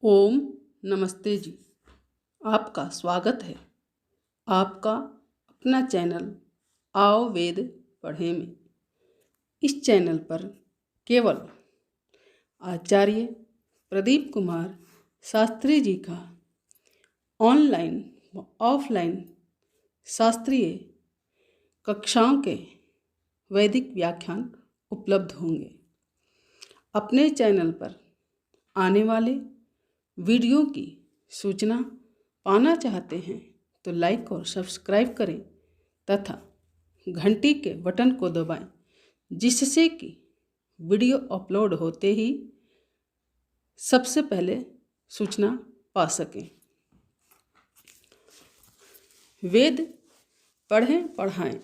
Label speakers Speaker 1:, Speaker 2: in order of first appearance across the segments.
Speaker 1: ओम नमस्ते जी। आपका स्वागत है आपका अपना चैनल आओ वेद पढ़ें में। इस चैनल पर केवल आचार्य प्रदीप कुमार शास्त्री जी का ऑनलाइन व ऑफलाइन शास्त्रीय कक्षाओं के वैदिक व्याख्यान उपलब्ध होंगे। अपने चैनल पर आने वाले वीडियो की सूचना पाना चाहते हैं तो लाइक और सब्सक्राइब करें तथा घंटी के बटन को दबाएं, जिससे कि वीडियो अपलोड होते ही सबसे पहले सूचना पा सकें। वेद पढ़ें पढ़ाएं,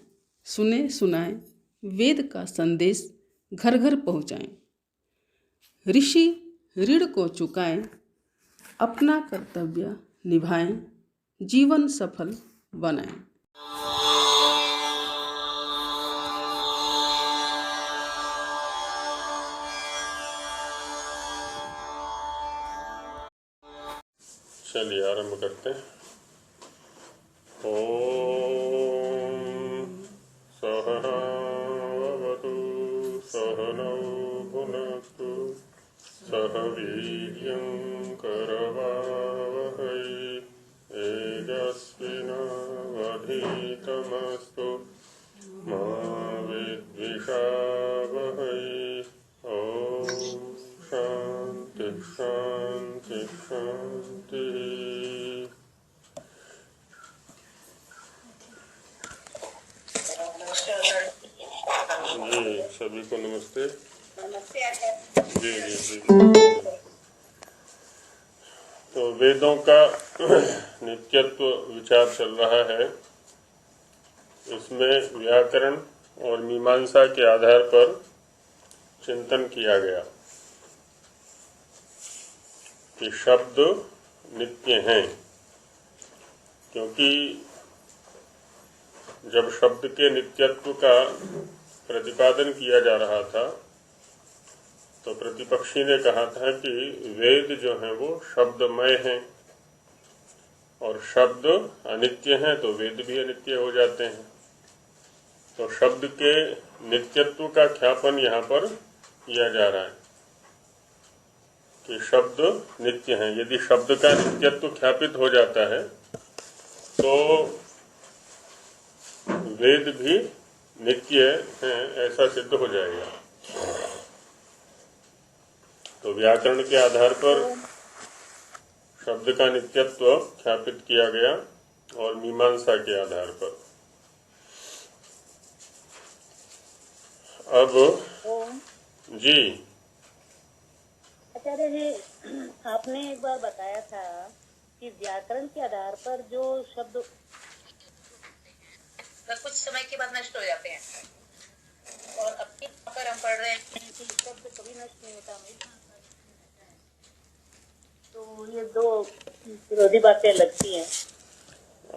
Speaker 1: सुने सुनाएं, वेद का संदेश घर घर पहुंचाएं। ऋषि ऋण को चुकाएं, अपना कर्तव्य निभाएं, जीवन सफल बनाएं।
Speaker 2: चलिए आरंभ करते हैं। ओम सहनावतु सहनौ भुनक्तु सह वीर्यं करवावहै तेजस्विनावधीतमस्तु मा विद्विषावहै। ओम शांति शांति शांति। जी सभी को नमस्ते। जी जी जी। तो वेदों का नित्यत्व विचार चल रहा है। इसमें व्याकरण और मीमांसा के आधार पर चिंतन किया गया कि शब्द नित्य हैं, क्योंकि जब शब्द के नित्यत्व का प्रतिपादन किया जा रहा था तो प्रतिपक्षी ने कहा था कि वेद जो हैं वो शब्दमय हैं और शब्द अनित्य हैं तो वेद भी अनित्य हो जाते हैं। तो शब्द के नित्यत्व का ख्यापन यहाँ पर किया जा रहा है कि शब्द नित्य हैं। यदि शब्द का नित्यत्व ख्यापित हो जाता है तो वेद भी नित्य हैं, ऐसा सिद्ध हो जाएगा। तो व्याकरण के आधार पर शब्द का नित्यत्व ख्यापित किया गया और मीमांसा के आधार पर। अब जी
Speaker 3: आचार्य जी, आपने एक बार बताया था कि व्याकरण के आधार पर जो शब्द कुछ समय के बाद नष्ट हो जाते हैं और अभी पर हम पढ़ रहे हैं कि शब्द कभी नष्ट नहीं होता, तो ये दो विरोधी बातें लगती हैं।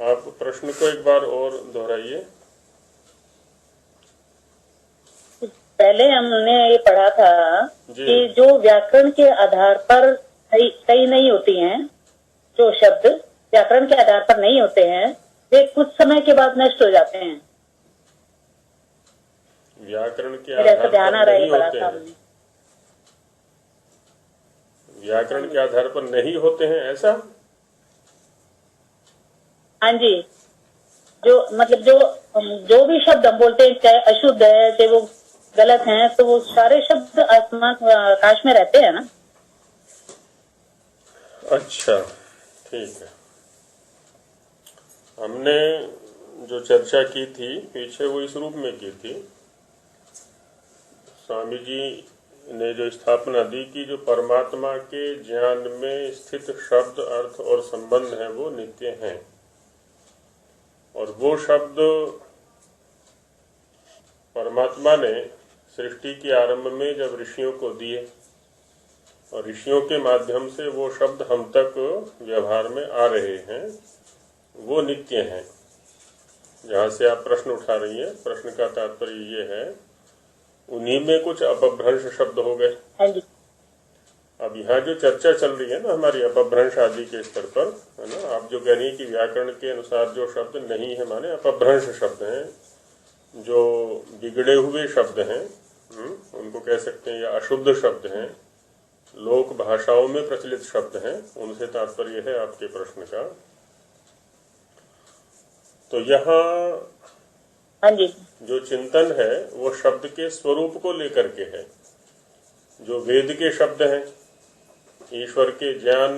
Speaker 2: आप प्रश्न को एक बार और दोहराइए।
Speaker 3: पहले हमने ये पढ़ा था कि जो व्याकरण के आधार पर सही नहीं होती हैं, जो शब्द व्याकरण के आधार पर नहीं होते हैं वे कुछ समय के बाद नष्ट हो जाते हैं।
Speaker 2: व्याकरण के आधार पर नहीं होते हैं। व्याकरण के आधार पर नहीं होते हैं, ऐसा?
Speaker 3: हाँ जी, जो मतलब जो भी शब्द हम बोलते हैं, चाहे अशुद्ध है चाहे वो गलत हैं, तो वो सारे शब्द आसमान आकाश में रहते हैं ना।
Speaker 2: अच्छा, ठीक है। हमने जो चर्चा की थी पीछे वो इस रूप में की थी। स्वामी जी ने जो स्थापना दी कि जो परमात्मा के ज्ञान में स्थित शब्द, अर्थ और संबंध हैं वो नित्य हैं, और वो शब्द परमात्मा ने सृष्टि के आरंभ में जब ऋषियों को दिए और ऋषियों के माध्यम से वो शब्द हम तक व्यवहार में आ रहे हैं, वो नित्य हैं। जहाँ से आप प्रश्न उठा रही हैं, प्रश्न का तात्पर्य ये है उन्हीं में कुछ अपभ्रंश शब्द हो गए। अब यहाँ जो चर्चा चल रही है ना हमारी अपभ्रंश आदि के स्तर पर, है ना, आप जो कह रही है कि व्याकरण के अनुसार जो शब्द नहीं है माने अपभ्रंश शब्द हैं, जो बिगड़े हुए शब्द हैं, उनको कह सकते हैं, या अशुद्ध शब्द हैं, लोक भाषाओं में प्रचलित शब्द हैं, उनसे तात्पर्य है आपके प्रश्न का। तो यहाँ
Speaker 3: हाँ जी,
Speaker 2: जो चिंतन है वो शब्द के स्वरूप को लेकर के है। जो वेद के शब्द हैं, ईश्वर के ज्ञान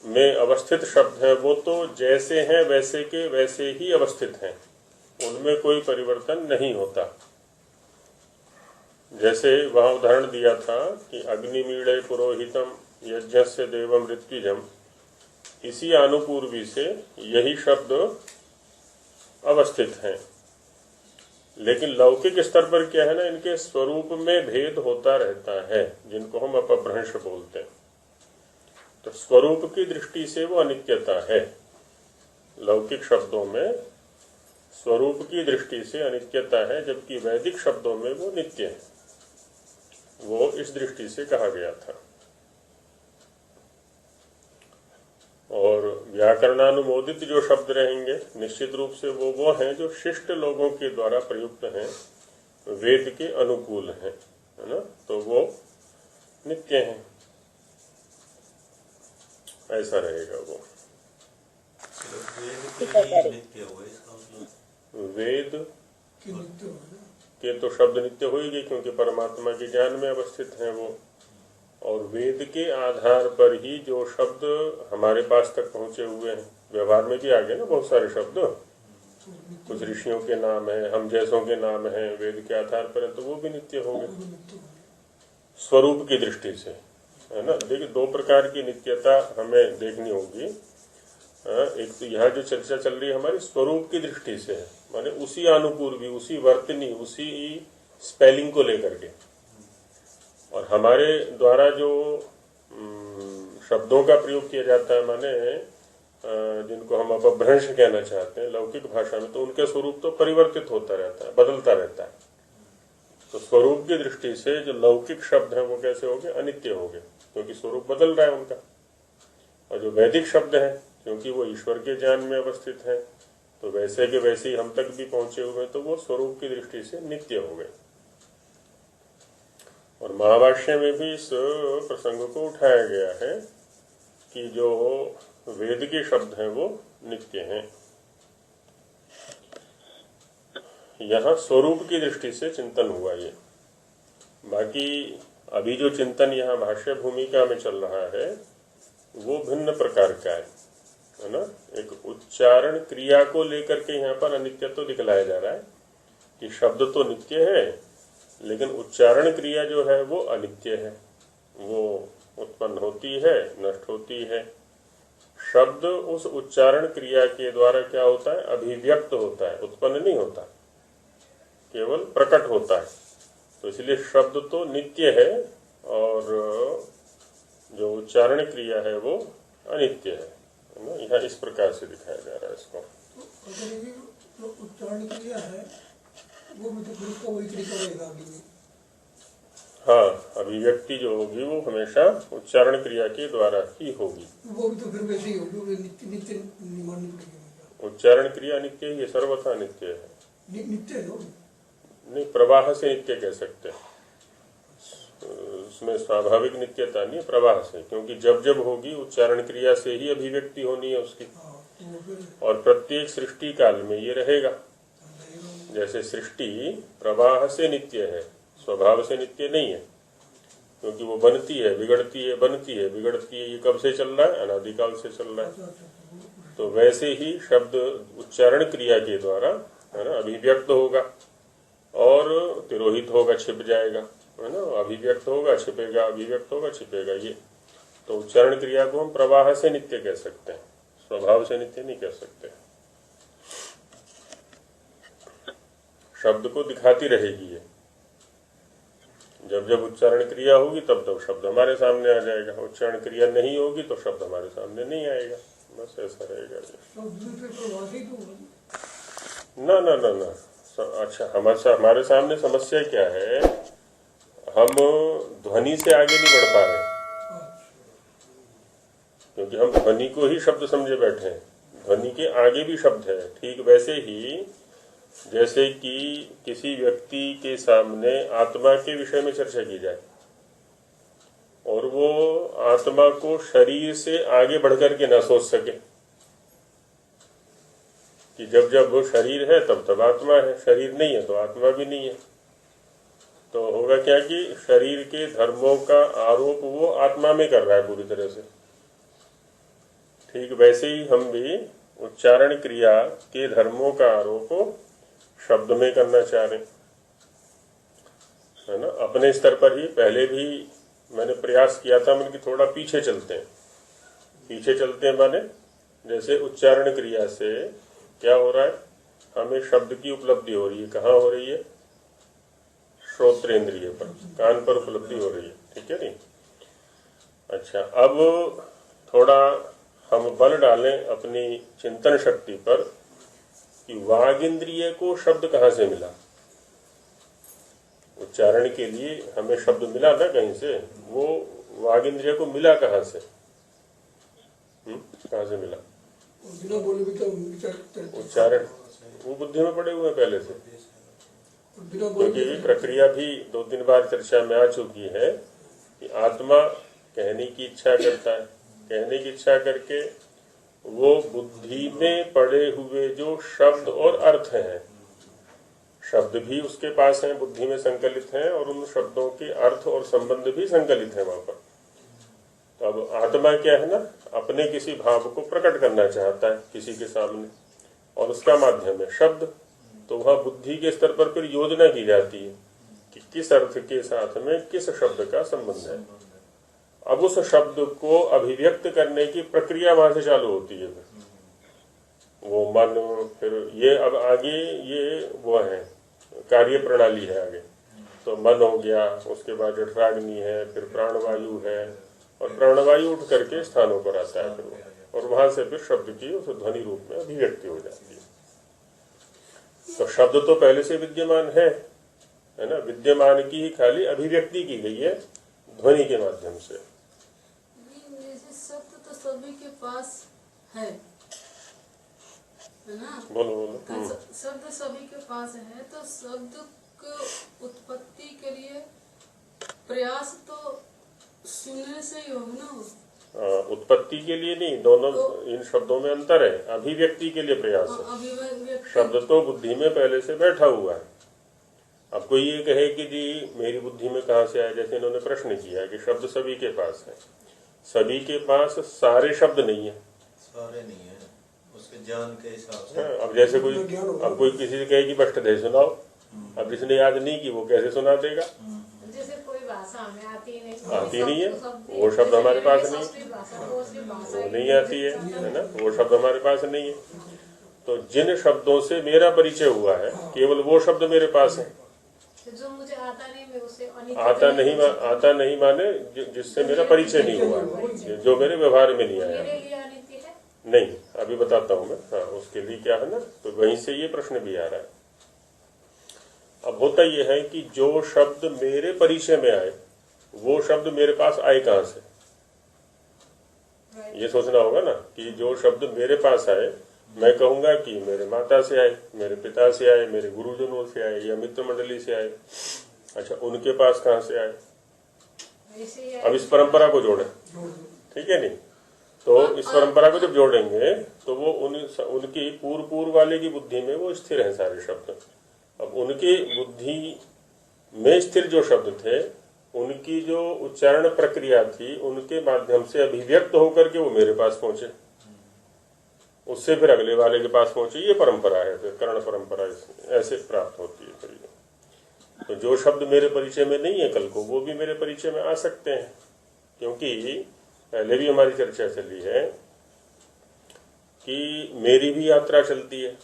Speaker 2: में अवस्थित शब्द हैं, वो तो जैसे हैं वैसे के वैसे ही अवस्थित हैं, उनमें कोई परिवर्तन नहीं होता। जैसे वहां उदाहरण दिया था कि अग्निमीड़े पुरोहितम यज्ञस्य देवम ऋत्विजम, इसी आनुपूर्वी से यही शब्द अवस्थित हैं। लेकिन लौकिक स्तर पर क्या है ना, इनके स्वरूप में भेद होता रहता है, जिनको हम अपभ्रंश बोलते हैं। तो स्वरूप की दृष्टि से वो अनित्यता है। लौकिक शब्दों में स्वरूप की दृष्टि से अनित्यता है, जबकि वैदिक शब्दों में वो नित्य है। वो इस दृष्टि से कहा गया था। और व्याकरणानुमोदित जो शब्द रहेंगे निश्चित रूप से वो हैं जो शिष्ट लोगों के द्वारा प्रयुक्त हैं, वेद के अनुकूल हैं, है ना, तो वो नित्य हैं, ऐसा रहेगा वो। वेद के तो शब्द नित्य होंगे क्योंकि परमात्मा के ज्ञान में अवस्थित हैं वो, और वेद के आधार पर ही जो शब्द हमारे पास तक पहुंचे हुए हैं, व्यवहार में भी आ गए ना बहुत सारे शब्द, कुछ ऋषियों के नाम है, हम जैसों के नाम है, वेद के आधार पर है, तो वो भी नित्य होंगे स्वरूप की दृष्टि से, है ना। देखिए, दो प्रकार की नित्यता हमें देखनी होगी। एक तो यहाँ जो चर्चा चल रही है हमारी स्वरूप की दृष्टि से है, माने उसी अनुपूर्वी, उसी वर्तनी, उसी स्पेलिंग को लेकर के, और हमारे द्वारा जो शब्दों का प्रयोग किया जाता है, माने जिनको हम अपभ्रंश कहना चाहते हैं लौकिक भाषा में, तो उनके स्वरूप तो परिवर्तित होता रहता है, बदलता रहता है। तो स्वरूप की दृष्टि से जो लौकिक शब्द हैं वो कैसे होंगे, अनित्य होंगे, क्योंकि स्वरूप बदल रहा है उनका। और जो वैदिक शब्द हैं, क्योंकि वो ईश्वर के ज्ञान में अवस्थित हैं, तो वैसे के वैसे ही हम तक भी पहुंचे हुए, तो वो स्वरूप की दृष्टि से नित्य हो गए। और महाभाष्य में भी इस प्रसंग को उठाया गया है कि जो वेद के शब्द हैं वो नित्य हैं। यहाँ स्वरूप की दृष्टि से चिंतन हुआ ये। बाकी अभी जो चिंतन यहाँ भाष्य भूमिका में चल रहा है वो भिन्न प्रकार का है ना। एक उच्चारण क्रिया को लेकर के यहाँ पर अनित्य तो दिखलाया जा रहा है कि शब्द तो नित्य है, लेकिन उच्चारण क्रिया जो है वो अनित्य है, वो उत्पन्न होती है, नष्ट होती है। शब्द उस उच्चारण क्रिया के द्वारा क्या होता है, अभिव्यक्त होता है, उत्पन्न नहीं होता, केवल प्रकट होता है। तो इसलिए शब्द तो नित्य है और जो उच्चारण क्रिया है वो अनित्य है ना। यहाँ इस प्रकार से दिखाया जा रहा है इसको।
Speaker 4: तो उच्चारण क्रिया है वो भी तो फिर उसका वही तरीका रहेगा अभी।
Speaker 2: हाँ, अभिव्यक्ति जो होगी वो हमेशा उच्चारण क्रिया के द्वारा ही होगी।
Speaker 4: वो भी तो फिर वैसे ही होगी, नित्य नित्य माननी पड़ेगी।
Speaker 2: उच्चारण क्रिया नित्य ही है, सर्वथा नित्य है।
Speaker 4: नित्य है
Speaker 2: नहीं, प्रवाह से नित्य कह सकते हैं, उसमें स्वाभाविक नित्यता नहीं, प्रवाह से, क्योंकि जब जब होगी उच्चारण क्रिया से ही अभिव्यक्ति होनी है उसकी। और प्रत्येक सृष्टि काल में ये रहेगा। जैसे सृष्टि प्रवाह से नित्य है, स्वभाव से नित्य नहीं है, क्योंकि वो बनती है, बिगड़ती है, बनती है, बिगड़ती है। ये कब से चल रहा है, अनादिकाल से चल रहा है। तो वैसे ही शब्द उच्चारण क्रिया के द्वारा, है ना, अभिव्यक्त होगा और तिरोहित होगा, छिप जाएगा, है ना। अभिव्यक्त होगा, छिपेगा, अभिव्यक्त होगा, छिपेगा। ये तो उच्चारण क्रिया को हम प्रवाह से नित्य कह सकते हैं, स्वभाव से नित्य नहीं कह सकते। शब्द को दिखाती रहेगी ये, जब जब उच्चारण क्रिया होगी तब तब शब्द हमारे सामने आ जाएगा। उच्चारण क्रिया नहीं होगी तो शब्द हमारे सामने नहीं आएगा। बस ऐसा रहेगा ना ना ना ना। अच्छा, हमारे सामने समस्या क्या है, हम ध्वनि से आगे नहीं बढ़ पा रहे, क्योंकि हम ध्वनि को ही शब्द समझे बैठे हैं। ध्वनि के आगे भी शब्द है। ठीक वैसे ही जैसे कि किसी व्यक्ति के सामने आत्मा के विषय में चर्चा की जाए और वो आत्मा को शरीर से आगे बढ़कर के ना सोच सके कि जब जब वो शरीर है तब तब आत्मा है, शरीर नहीं है तो आत्मा भी नहीं है, तो होगा क्या कि शरीर के धर्मों का आरोप वो आत्मा में कर रहा है पूरी तरह से। ठीक वैसे ही हम भी उच्चारण क्रिया के धर्मों का आरोप शब्द में करना चाह रहे है ना। अपने स्तर पर ही पहले भी मैंने प्रयास किया था, मैंने कि थोड़ा पीछे चलते हैं। पीछे चलते हैं माने जैसे उच्चारण क्रिया से क्या हो रहा है, हमें शब्द की उपलब्धि हो रही है। कहाँ हो रही है? श्रोत्रेंद्रिय पर, कान पर उपलब्धि हो रही है। ठीक है नहीं? अच्छा, अब थोड़ा हम बल डालें अपनी चिंतन शक्ति पर कि वाग इंद्रिय को शब्द कहाँ से मिला। उच्चारण के लिए हमें शब्द मिला ना कहीं से, वो वाग इंद्रिय को मिला कहाँ से? कहाँ से मिला?
Speaker 4: बिना बोले भी तो
Speaker 2: उच्चारण वो बुद्धि में पड़े हुए हैं पहले से,
Speaker 4: बिना बोले
Speaker 2: क्योंकि प्रक्रिया भी 2-3 बार चर्चा में आ चुकी है कि आत्मा कहने की इच्छा करता है, कहने की इच्छा करके वो बुद्धि में पड़े हुए जो शब्द और अर्थ हैं, शब्द भी उसके पास हैं, बुद्धि में संकलित हैं, और उन शब्दों के अर्थ और संबंध भी संकलित हैं वहां पर। तो अब आत्मा क्या है ना, अपने किसी भाव को प्रकट करना चाहता है किसी के सामने, और उसका माध्यम है शब्द। तो वहां बुद्धि के स्तर पर फिर योजना की जाती है कि किस अर्थ के साथ में किस शब्द का संबंध है। अब उस शब्द को अभिव्यक्त करने की प्रक्रिया वहां से चालू होती है। वो मन, फिर ये अब आगे ये वो है कार्य प्रणाली है आगे। तो मन हो गया, उसके बाद जठराग्नि है, फिर प्राणवायु है, और प्राणवायु उठ करके स्थानों पर आता है फिर वो, और वहां से फिर शब्द की उस ध्वनि रूप में अभिव्यक्ति हो जाती है। तो शब्द तो पहले से विद्यमान है ना, विद्यमान की ही खाली अभिव्यक्ति की गई है ध्वनि के माध्यम से।
Speaker 5: शब्द तो सभी के पास है ना?
Speaker 2: बोलो बोलो।
Speaker 5: शब्द सभी के पास है, तो शब्द को उत्पत्ति के लिए प्रयास तो सुनने से ही होगा ना।
Speaker 2: उत्पत्ति के लिए नहीं, दोनों इन शब्दों में अंतर है। अभिव्यक्ति के लिए प्रयास है। शब्द तो बुद्धि में पहले से बैठा हुआ है। अब कोई ये कहे कि जी मेरी बुद्धि में कहाँ से आया, जैसे इन्होंने प्रश्न किया कि शब्द सभी के पास है। सभी के पास सारे शब्द नहीं है,
Speaker 6: सारे नहीं है, उसके ज्ञान के हिसाब से।
Speaker 2: अब जैसे कोई किसी से कहे कि बष्टदेह सुनाओ, अब जिसने याद नहीं की वो कैसे सुना देगा?
Speaker 5: जैसे कोई भाषा हमें आती
Speaker 2: नहीं है, वो शब्द हमारे पास नहीं, वो नहीं आती है ना, वो शब्द हमारे पास नहीं है। तो जिन शब्दों से मेरा परिचय हुआ है केवल वो शब्द मेरे पास है।
Speaker 5: जो मुझे आता नहीं, मैं उससे
Speaker 2: आता नहीं माने जिससे मेरा परिचय नहीं हुआ, जो मेरे व्यवहार में नहीं आया। नहीं, अभी बताता हूँ मैं। हाँ, उसके लिए क्या है ना, तो वहीं से ये प्रश्न भी आ रहा है। अब होता यह है कि जो शब्द मेरे परिचय में आए वो शब्द मेरे पास आए कहाँ से, ये सोचना होगा ना कि जो शब्द मेरे पास आए, मैं कहूंगा कि मेरे माता से आए, मेरे पिता से आए, मेरे गुरुजनों से आए, या मित्र मंडली से आए। अच्छा, उनके पास कहाँ से आए? अब इस परंपरा को जोड़े, ठीक है नहीं? तो इस परंपरा को जब जोड़ेंगे तो वो उनकी पूर्व वाले की बुद्धि में वो स्थिर है सारे शब्द। अब उनकी बुद्धि में स्थिर जो शब्द थे, उनकी जो उच्चारण प्रक्रिया थी, उनके माध्यम से अभिव्यक्त होकर के वो मेरे पास पहुंचे, उससे फिर अगले वाले के पास पहुंचे। ये परंपरा है, फिर कर्ण परंपरा ऐसे प्राप्त होती है। फिर तो जो शब्द मेरे परिचय में नहीं है कल को वो भी मेरे परिचय में आ सकते हैं, क्योंकि पहले भी हमारी चर्चा चली है कि मेरी भी यात्रा चलती है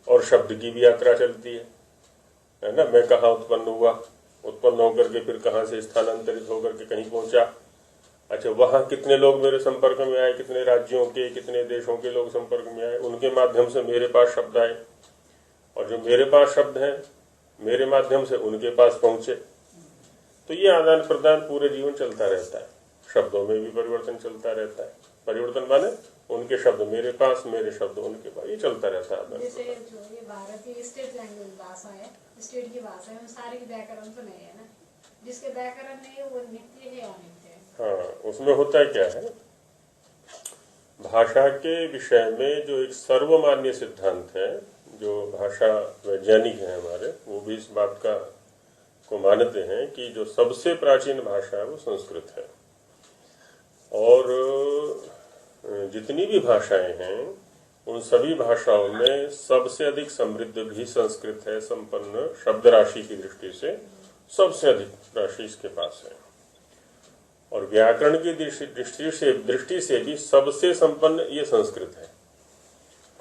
Speaker 2: और शब्द की भी यात्रा चलती है ना। मैं कहाँ उत्पन्न हुआ, उत्पन्न होकर के फिर कहाँ से स्थानांतरित होकर के कहीं पहुंचा। अच्छा, वहां कितने लोग मेरे संपर्क में आए, कितने राज्यों के, कितने देशों के लोग संपर्क में आए, उनके माध्यम से मेरे पास शब्द आए, और जो मेरे पास शब्द हैं मेरे माध्यम से उनके पास पहुंचे। तो ये आदान प्रदान पूरे जीवन चलता रहता है। शब्दों में भी परिवर्तन चलता रहता है। परिवर्तन माने उनके शब्द मेरे पास, मेरे शब्द उनके पास, ये चलता रहता है।
Speaker 5: जैसे जो ये भारत की स्टेट लैंग्वेज भाषा है, स्टेट की भाषा है, सारी व्याकरण तो नहीं है ना, जिसके व्याकरण नहीं है वो नित्य है अनित्य है।
Speaker 2: हाँ, उसमें होता क्या है, भाषा के विषय में जो एक सर्वमान्य सिद्धांत है, जो भाषा वैज्ञानिक हैं हमारे, वो भी इस बात को मानते हैं कि जो सबसे प्राचीन भाषा है वो संस्कृत है। और जितनी भी भाषाएं हैं उन सभी भाषाओं में सबसे अधिक समृद्ध भी संस्कृत है। संपन्न शब्द राशि की दृष्टि से सबसे अधिक राशि इसके पास है। और व्याकरण की दृष्टि से भी सबसे संपन्न ये संस्कृत है।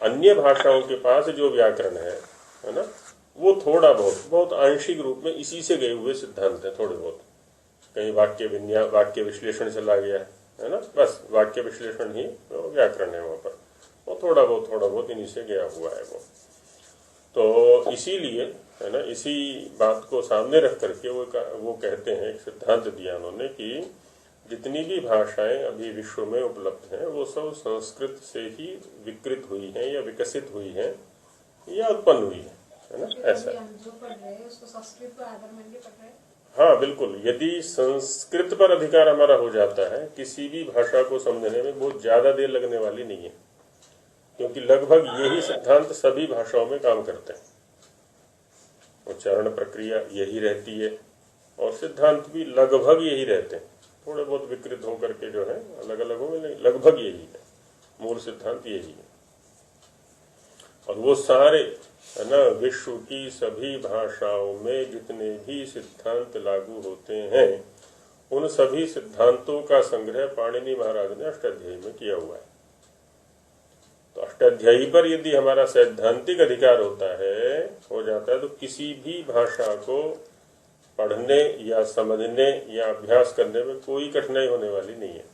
Speaker 2: अन्य भाषाओं के पास जो व्याकरण है ना, वो थोड़ा बहुत आंशिक रूप में इसी से गए हुए सिद्धांत है। थोड़े बहुत कहीं वाक्य विश्लेषण चला गया है ना, बस वाक्य विश्लेषण ही व्याकरण है वहां पर, वो थोड़ा बहुत इन्हीं से गया हुआ है वो। तो इसीलिए है ना, इसी बात को सामने रख करके वो कहते हैं, एक सिद्धांत दिया उन्होंने कि जितनी भी भाषाएं अभी विश्व में उपलब्ध हैं वो सब संस्कृत से ही विकृत हुई हैं या विकसित हुई हैं या उत्पन्न हुई है ना, ऐसा।
Speaker 5: हम जो पढ़ रहे हैं उसको संस्कृत को आधार मान के पढ़ रहे हैं।
Speaker 2: हाँ बिल्कुल, यदि संस्कृत पर अधिकार हमारा हो जाता है, किसी भी भाषा को समझने में बहुत ज्यादा देर लगने वाली नहीं है, क्योंकि लगभग यही सिद्धांत सभी भाषाओं में काम करते हैं। उच्चारण प्रक्रिया यही रहती है और सिद्धांत भी लगभग यही रहते हैं। थोड़े बहुत विकृत होकर के जो है अलग अलग होंगे, नहीं लगभग यही है, मूल सिद्धांत यही है। और वो सारे है ना, विश्व की सभी भाषाओं में जितने भी सिद्धांत लागू होते हैं उन सभी सिद्धांतों का संग्रह पाणिनि महाराज ने अष्टाध्यायी में किया हुआ है। तो अष्टाध्यायी पर यदि हमारा सैद्धांतिक अधिकार हो जाता है तो किसी भी भाषा को पढ़ने या समझने या अभ्यास करने में कोई कठिनाई होने वाली नहीं है।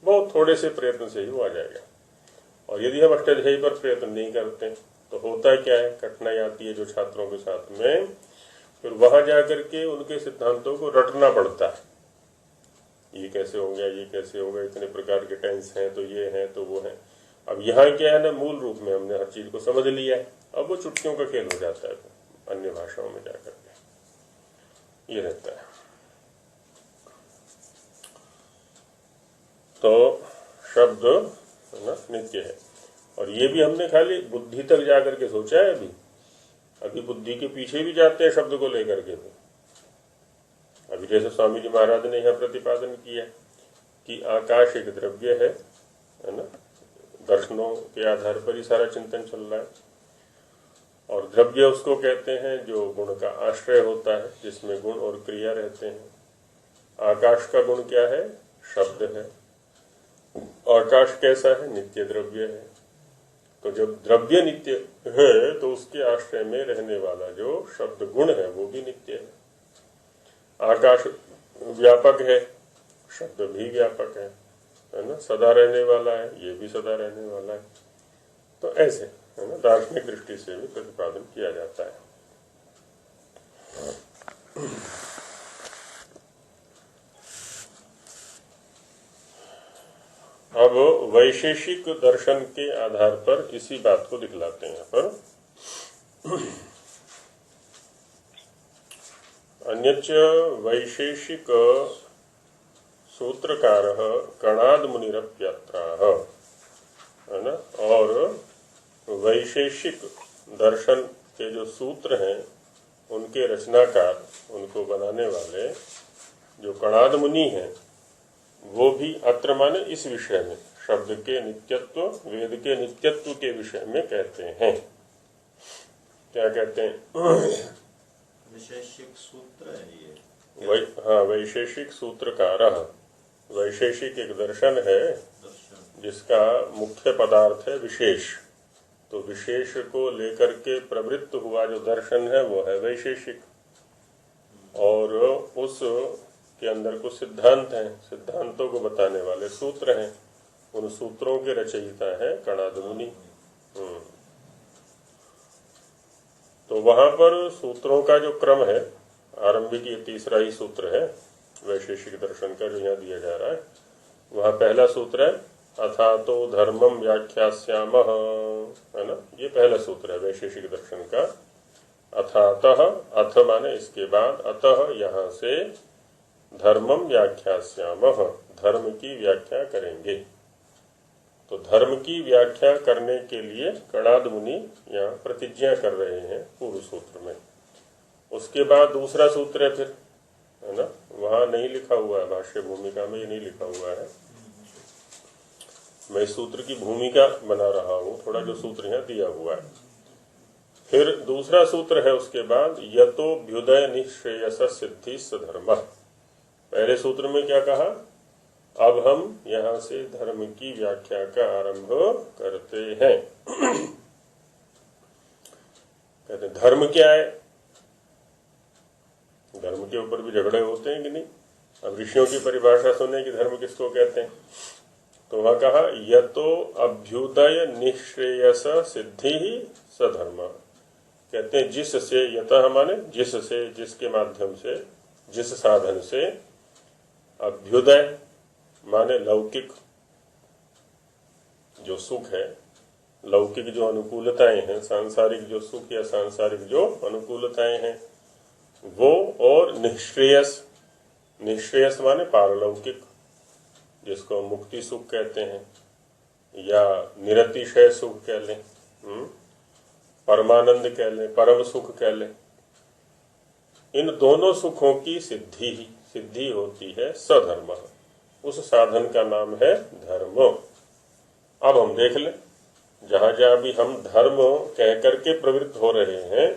Speaker 2: बहुत थोड़े से प्रयत्न से ही वो आ जाएगा। और यदि हम अष्टाध्यायी पर प्रयत्न नहीं करते तो होता क्या है, कठिनाई आती है जो छात्रों के साथ में, फिर वहां जाकर के उनके सिद्धांतों को रटना पड़ता है। ये कैसे हो गया, ये कैसे हो गया, इतने प्रकार के टेंस हैं, तो ये है तो वो है। अब यहाँ क्या है ना, मूल रूप में हमने हर चीज को समझ लिया है, अब वो चुटकियों का खेल हो जाता है अन्य भाषाओं में जाकर के, ये रहता है। तो शब्द ना नित्य है। और ये भी हमने खाली बुद्धि तक जाकर के सोचा है, अभी बुद्धि के पीछे भी जाते हैं शब्द को लेकर के। अभी जैसे स्वामी जी महाराज ने यह प्रतिपादन किया कि आकाश एक द्रव्य है ना, दर्शनों के आधार पर ही सारा चिंतन चल रहा है। और द्रव्य उसको कहते हैं जो गुण का आश्रय होता है, जिसमें गुण और क्रिया रहते हैं। आकाश का गुण क्या है, शब्द है। आकाश कैसा है, नित्य द्रव्य है। तो जब द्रव्य नित्य है तो उसके आश्रय में रहने वाला जो शब्द गुण है वो भी नित्य है। आकाश व्यापक है, शब्द भी व्यापक है ना, सदा रहने वाला है, ये भी सदा रहने वाला है। तो ऐसे है ना, दार्शनिक दृष्टि से भी प्रतिपादन किया जाता है। अब वैशेषिक दर्शन के आधार पर इसी बात को दिखलाते हैं। पर अन्यच वैशेषिक सूत्रकार कणाद मुनिरप्यत्राह, है ना। और वैशेषिक दर्शन के जो सूत्र हैं उनके रचनाकार, उनको बनाने वाले जो कणाद मुनि हैं, वो भी अत्र माने इस विषय में शब्द के नित्यत्व, वेद के नित्यत्व के विषय में कहते हैं। क्या कहते हैं,
Speaker 6: विशेषिक सूत्र है ये।
Speaker 2: हाँ, वैशेषिक सूत्रकार। वैशेषिक एक दर्शन है जिसका मुख्य पदार्थ है विशेष। तो विशेष को लेकर के प्रवृत्त हुआ जो दर्शन है वो है वैशेषिक। और उस के अंदर कुछ सिद्धांत हैं, सिद्धांतों को बताने वाले सूत्र हैं। उन सूत्रों के रचयिता है कणाद मुनि। तो वहां पर सूत्रों का जो क्रम है आरंभिक ये तीसरा ही सूत्र है वैशेषिक दर्शन का जो यहाँ दिया जा रहा है। वहाँ पहला सूत्र है अथातो धर्मम व्याख्यास्यामः, है ना, ये पहला सूत्र है वैशेषिक दर्शन का। अथातः, अथ माने इसके बाद, अतः यहाँ से धर्मम व्याख्यास्यामः, धर्म की व्याख्या करेंगे। तो धर्म की व्याख्या करने के लिए कणाद मुनि यहाँ प्रतिज्ञा कर रहे हैं पूर्व सूत्र में। उसके बाद दूसरा सूत्र है फिर, है ना, वहां नहीं लिखा हुआ है, भाष्य भूमिका में ये नहीं लिखा हुआ है। मैं इस सूत्र की भूमिका बना रहा हूं, थोड़ा जो सूत्र यहाँ दिया हुआ है। फिर दूसरा सूत्र है उसके बाद, यतोभ्युदय निःश्रेयस सिद्धि सधर्म। पहले सूत्र में क्या कहा, अब हम यहाँ से धर्म की व्याख्या का आरंभ करते हैं। कहते धर्म क्या है, धर्म के ऊपर भी झगड़े होते हैं कि नहीं। अब ऋषियों की परिभाषा सुने कि धर्म किसको कहते हैं। तो वहां कहा यतो अभ्युदय निःश्रेयस सिद्धि ही सधर्म। कहते हैं जिससे, यतः माने जिससे, जिसके माध्यम से, जिस साधन से, अभ्युदय माने लौकिक जो सुख है, लौकिक जो अनुकूलताएं हैं, सांसारिक जो सुख या सांसारिक जो अनुकूलताएं हैं वो, और निःश्रेयस, निःश्रेयस माने पारलौकिक, जिसको मुक्ति सुख कहते हैं या निरतिशय सुख कह लें, परमानंद कह लें, परम सुख कह लें। इन दोनों सुखों की सिद्धि होती है सधर्म। उस साधन का नाम है धर्म। अब हम देख लें, जहां जहां भी हम धर्म कह करके प्रवृत्त हो रहे हैं,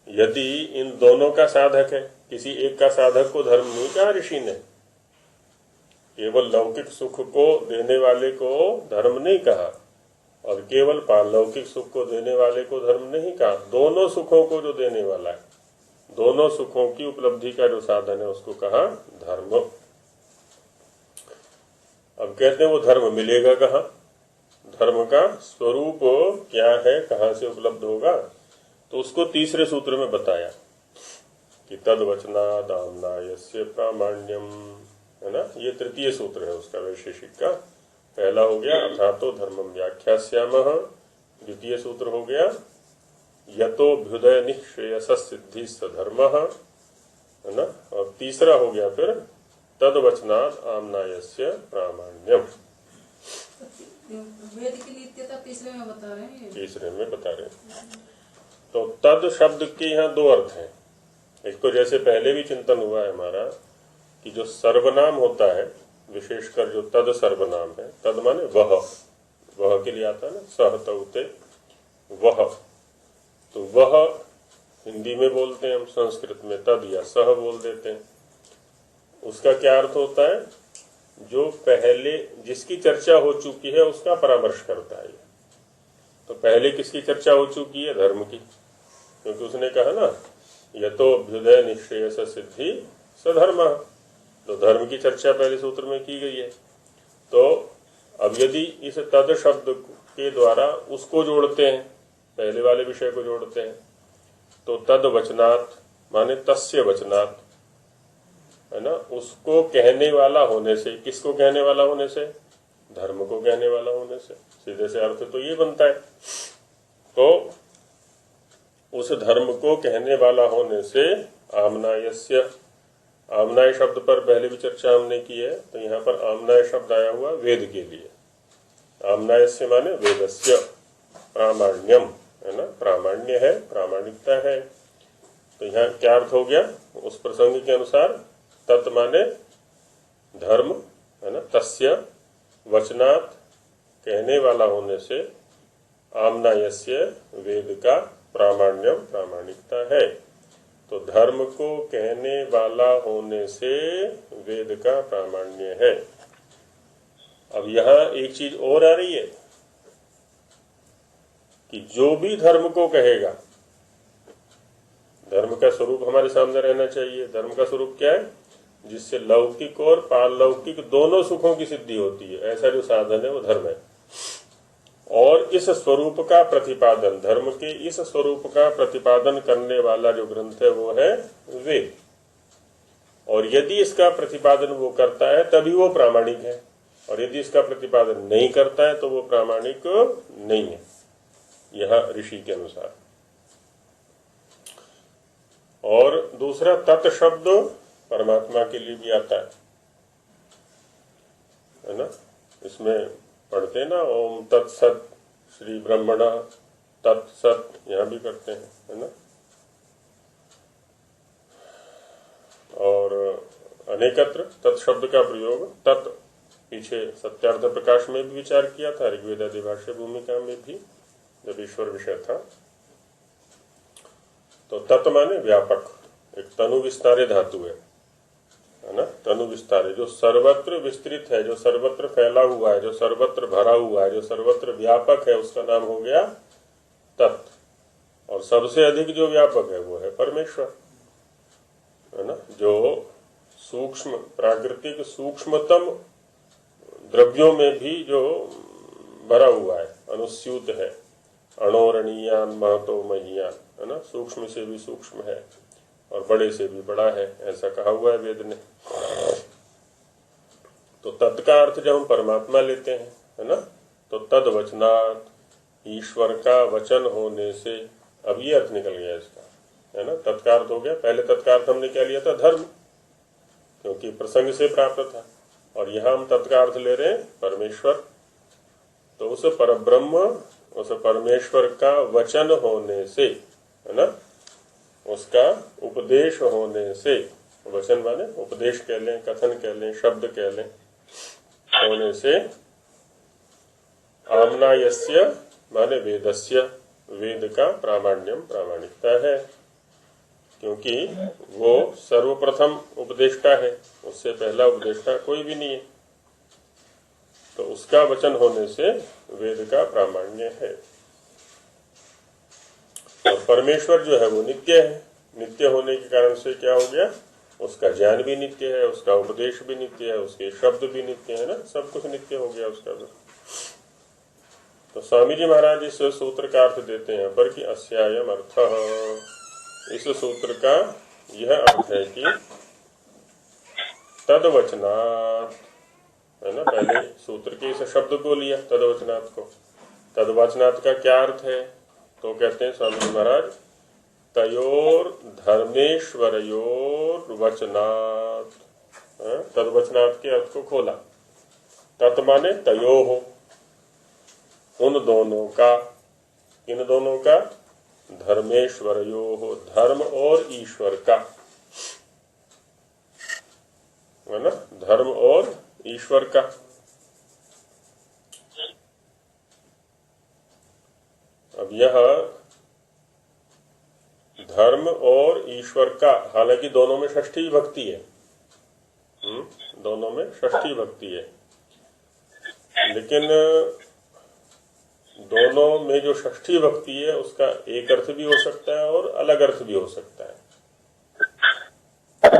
Speaker 2: यदि इन दोनों का साधक है, किसी एक का साधक को धर्म नहीं कहा ऋषि ने, केवल लौकिक सुख को देने वाले को धर्म नहीं कहा और केवल पारलौकिक सुख को देने वाले को धर्म नहीं कहा। दोनों सुखों को जो देने वाला है, दोनों सुखों की उपलब्धि का जो साधन है उसको कहा धर्म। अब कहते हैं वो धर्म मिलेगा कहाँ, धर्म का स्वरूप क्या है, कहाँ से उपलब्ध होगा। तो उसको तीसरे सूत्र में बताया कि तद्वचनाद आम्नायस्य प्रामाण्यम, है ना, ये तृतीय सूत्र है उसका वैशेषिक का। पहला हो गया अथातो धर्मम व्याख्यास्यामः, द्वितीय सूत्र हो गया यतोभ्युदय निःश्रेयस सिद्धि सधर्मः, है ना, और तीसरा हो गया फिर तद्वचनाद आम्नायस्य प्रामाण्यम।
Speaker 5: वेद की नित्यता तीसरे में बता रहे हैं,
Speaker 2: तीसरे में बता रहे हैं। तो तद शब्द के यहाँ दो अर्थ हैं। एक तो जैसे पहले भी चिंतन हुआ है हमारा कि जो सर्वनाम होता है, विशेषकर जो तद सर्वनाम है, तद माने वह के लिए आता है ना, सह तौते वह, तो वह हिंदी में बोलते हैं हम, संस्कृत में तद या सह बोल देते हैं। उसका क्या अर्थ होता है, जो पहले जिसकी चर्चा हो चुकी है उसका परामर्श करता है। तो पहले किसकी चर्चा हो चुकी है, धर्म की, क्योंकि उसने कहा ना यतो अभ्युदय निःश्रेयस सिद्धि सधर्म, तो धर्म की चर्चा पहले सूत्र में की गई है। तो अब यदि इस तद शब्द के द्वारा उसको जोड़ते हैं, पहले वाले विषय को जोड़ते हैं, तो तद वचनात् माने तस्य वचनात्, है ना, उसको कहने वाला होने से, किसको कहने वाला होने से, धर्म को कहने वाला होने से, सीधे से अर्थ तो ये बनता है। तो उस धर्म को कहने वाला होने से आम्नायस्य, आम्नाय शब्द पर पहले भी चर्चा हमने की है, तो यहाँ पर आम्नाय शब्द आया हुआ वेद के लिए। आम्नायस्य माने वेदस्य प्रामाण्यम, है ना, प्रामाण्य है, प्रामाणिकता है। तो यहाँ क्या अर्थ हो गया, उस प्रसंग के अनुसार तत् माने धर्म, है ना, तस्य वचनात् कहने वाला होने से, आम्नायस्य वेद का प्रामाण्यम प्रामाणिकता है। तो धर्म को कहने वाला होने से वेद का प्रामाण्य है। अब यहाँ एक चीज और आ रही है कि जो भी धर्म को कहेगा, धर्म का स्वरूप हमारे सामने रहना चाहिए। धर्म का स्वरूप क्या है, जिससे लौकिक और पारलौकिक दोनों सुखों की सिद्धि होती है, ऐसा जो साधन है वो धर्म है। और इस स्वरूप का प्रतिपादन, धर्म के इस स्वरूप का प्रतिपादन करने वाला जो ग्रंथ है वो है वेद। और यदि इसका प्रतिपादन वो करता है तभी वो प्रामाणिक है, और यदि इसका प्रतिपादन नहीं करता है तो वो प्रामाणिक नहीं है, यह ऋषि के अनुसार। और दूसरा, तत् शब्द परमात्मा के लिए भी आता है ना। इसमें पढ़ते हैं ना, ओम तत्सत श्री ब्रह्मणा तत्सत, यहां भी करते हैं, है ना। और अनेकत्र तत्शब्द का प्रयोग, तत् पीछे सत्यार्थ प्रकाश में भी विचार किया था, ऋग्वेद आदि भाष्य भूमिका में भी जब ईश्वर विषय था। तो तत् माने व्यापक, एक तनु विस्तारे धातु है ना। तनु विस्तारे, जो सर्वत्र विस्तृत है, जो सर्वत्र फैला हुआ है, जो सर्वत्र भरा हुआ है, जो सर्वत्र व्यापक है, उसका नाम हो गया तत्। और सबसे अधिक जो व्यापक है वो है परमेश्वर, है ना। जो सूक्ष्म प्राकृतिक सूक्ष्मतम द्रव्यों में भी जो भरा हुआ है, अनुस्यूत है, अणोरणीयान महतो महीयान, है ना। सूक्ष्म से भी सूक्ष्म है और बड़े से भी बड़ा है, ऐसा कहा हुआ है वेद ने। तो तत् का अर्थ जब हम परमात्मा लेते हैं, है ना, तो तद वचनात्, ईश्वर का वचन होने से, अब ये अर्थ निकल गया इसका, है ना। तत्कार्थ हो गया। पहले तत्कार्थ हमने क्या लिया था? धर्म, क्योंकि प्रसंग से प्राप्त था। और यहां हम तत्कार्थ ले रहे हैं परमेश्वर। तो उस परब्रह्म, उस परमेश्वर का वचन होने से, है ना, उसका उपदेश होने से, वचन माने उपदेश कह लें, कथन कह लें, शब्द कह लें, होने से, आम्नायस्य माने वेदस्य, वेद का प्रामाण्यम, प्रामाणिकता है, क्योंकि वो सर्वप्रथम उपदेष्टा है, उससे पहला उपदेष्टा कोई भी नहीं है। तो उसका वचन होने से वेद का प्रामाण्य है। और परमेश्वर जो है वो नित्य है। नित्य होने के कारण से क्या हो गया? उसका ज्ञान भी नित्य है, उसका उपदेश भी नित्य है, उसके शब्द भी नित्य है ना, सब कुछ नित्य हो गया उसका। तो स्वामी जी महाराज इस सूत्र का अर्थ देते हैं पर कि अस्यायम अर्थ, इस सूत्र का यह अर्थ है कि तदवचनात्, है ना। पहले सूत्र के इस शब्द को लिया, तदवचनात् को। तदवचनात् का क्या अर्थ है? तो कहते हैं स्वामी जी महाराज, तयोर धर्मेश्वरयोर वचनात्। तदवचनात् के अर्थ को खोला। तत् माने तयो हो, उन दोनों का, इन दोनों का, धर्मेश्वरयो हो, धर्म और ईश्वर का, है ना, धर्म और ईश्वर का। अब यह धर्म और ईश्वर का, हालांकि दोनों में षष्ठी विभक्ति है, दोनों में षष्ठी विभक्ति है, लेकिन दोनों में जो षष्ठी विभक्ति है उसका एक अर्थ भी हो सकता है और अलग अर्थ भी हो सकता है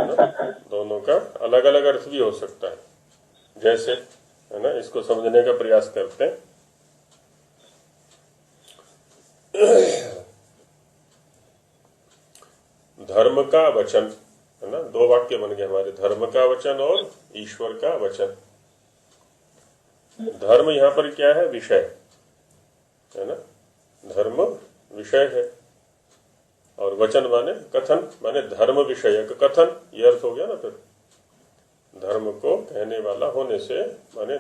Speaker 2: ना? दोनों का अलग अलग अर्थ भी हो सकता है। जैसे, है ना, इसको समझने का प्रयास करते हैं। धर्म का वचन, है ना, दो वाक्य बन गए हमारे, धर्म का वचन और ईश्वर का वचन। धर्म यहाँ पर क्या है? विषय, है ना, धर्म विषय है, और वचन माने कथन, माने धर्म विषयक कथन, ये अर्थ हो गया ना। फिर धर्म को कहने वाला होने से, माने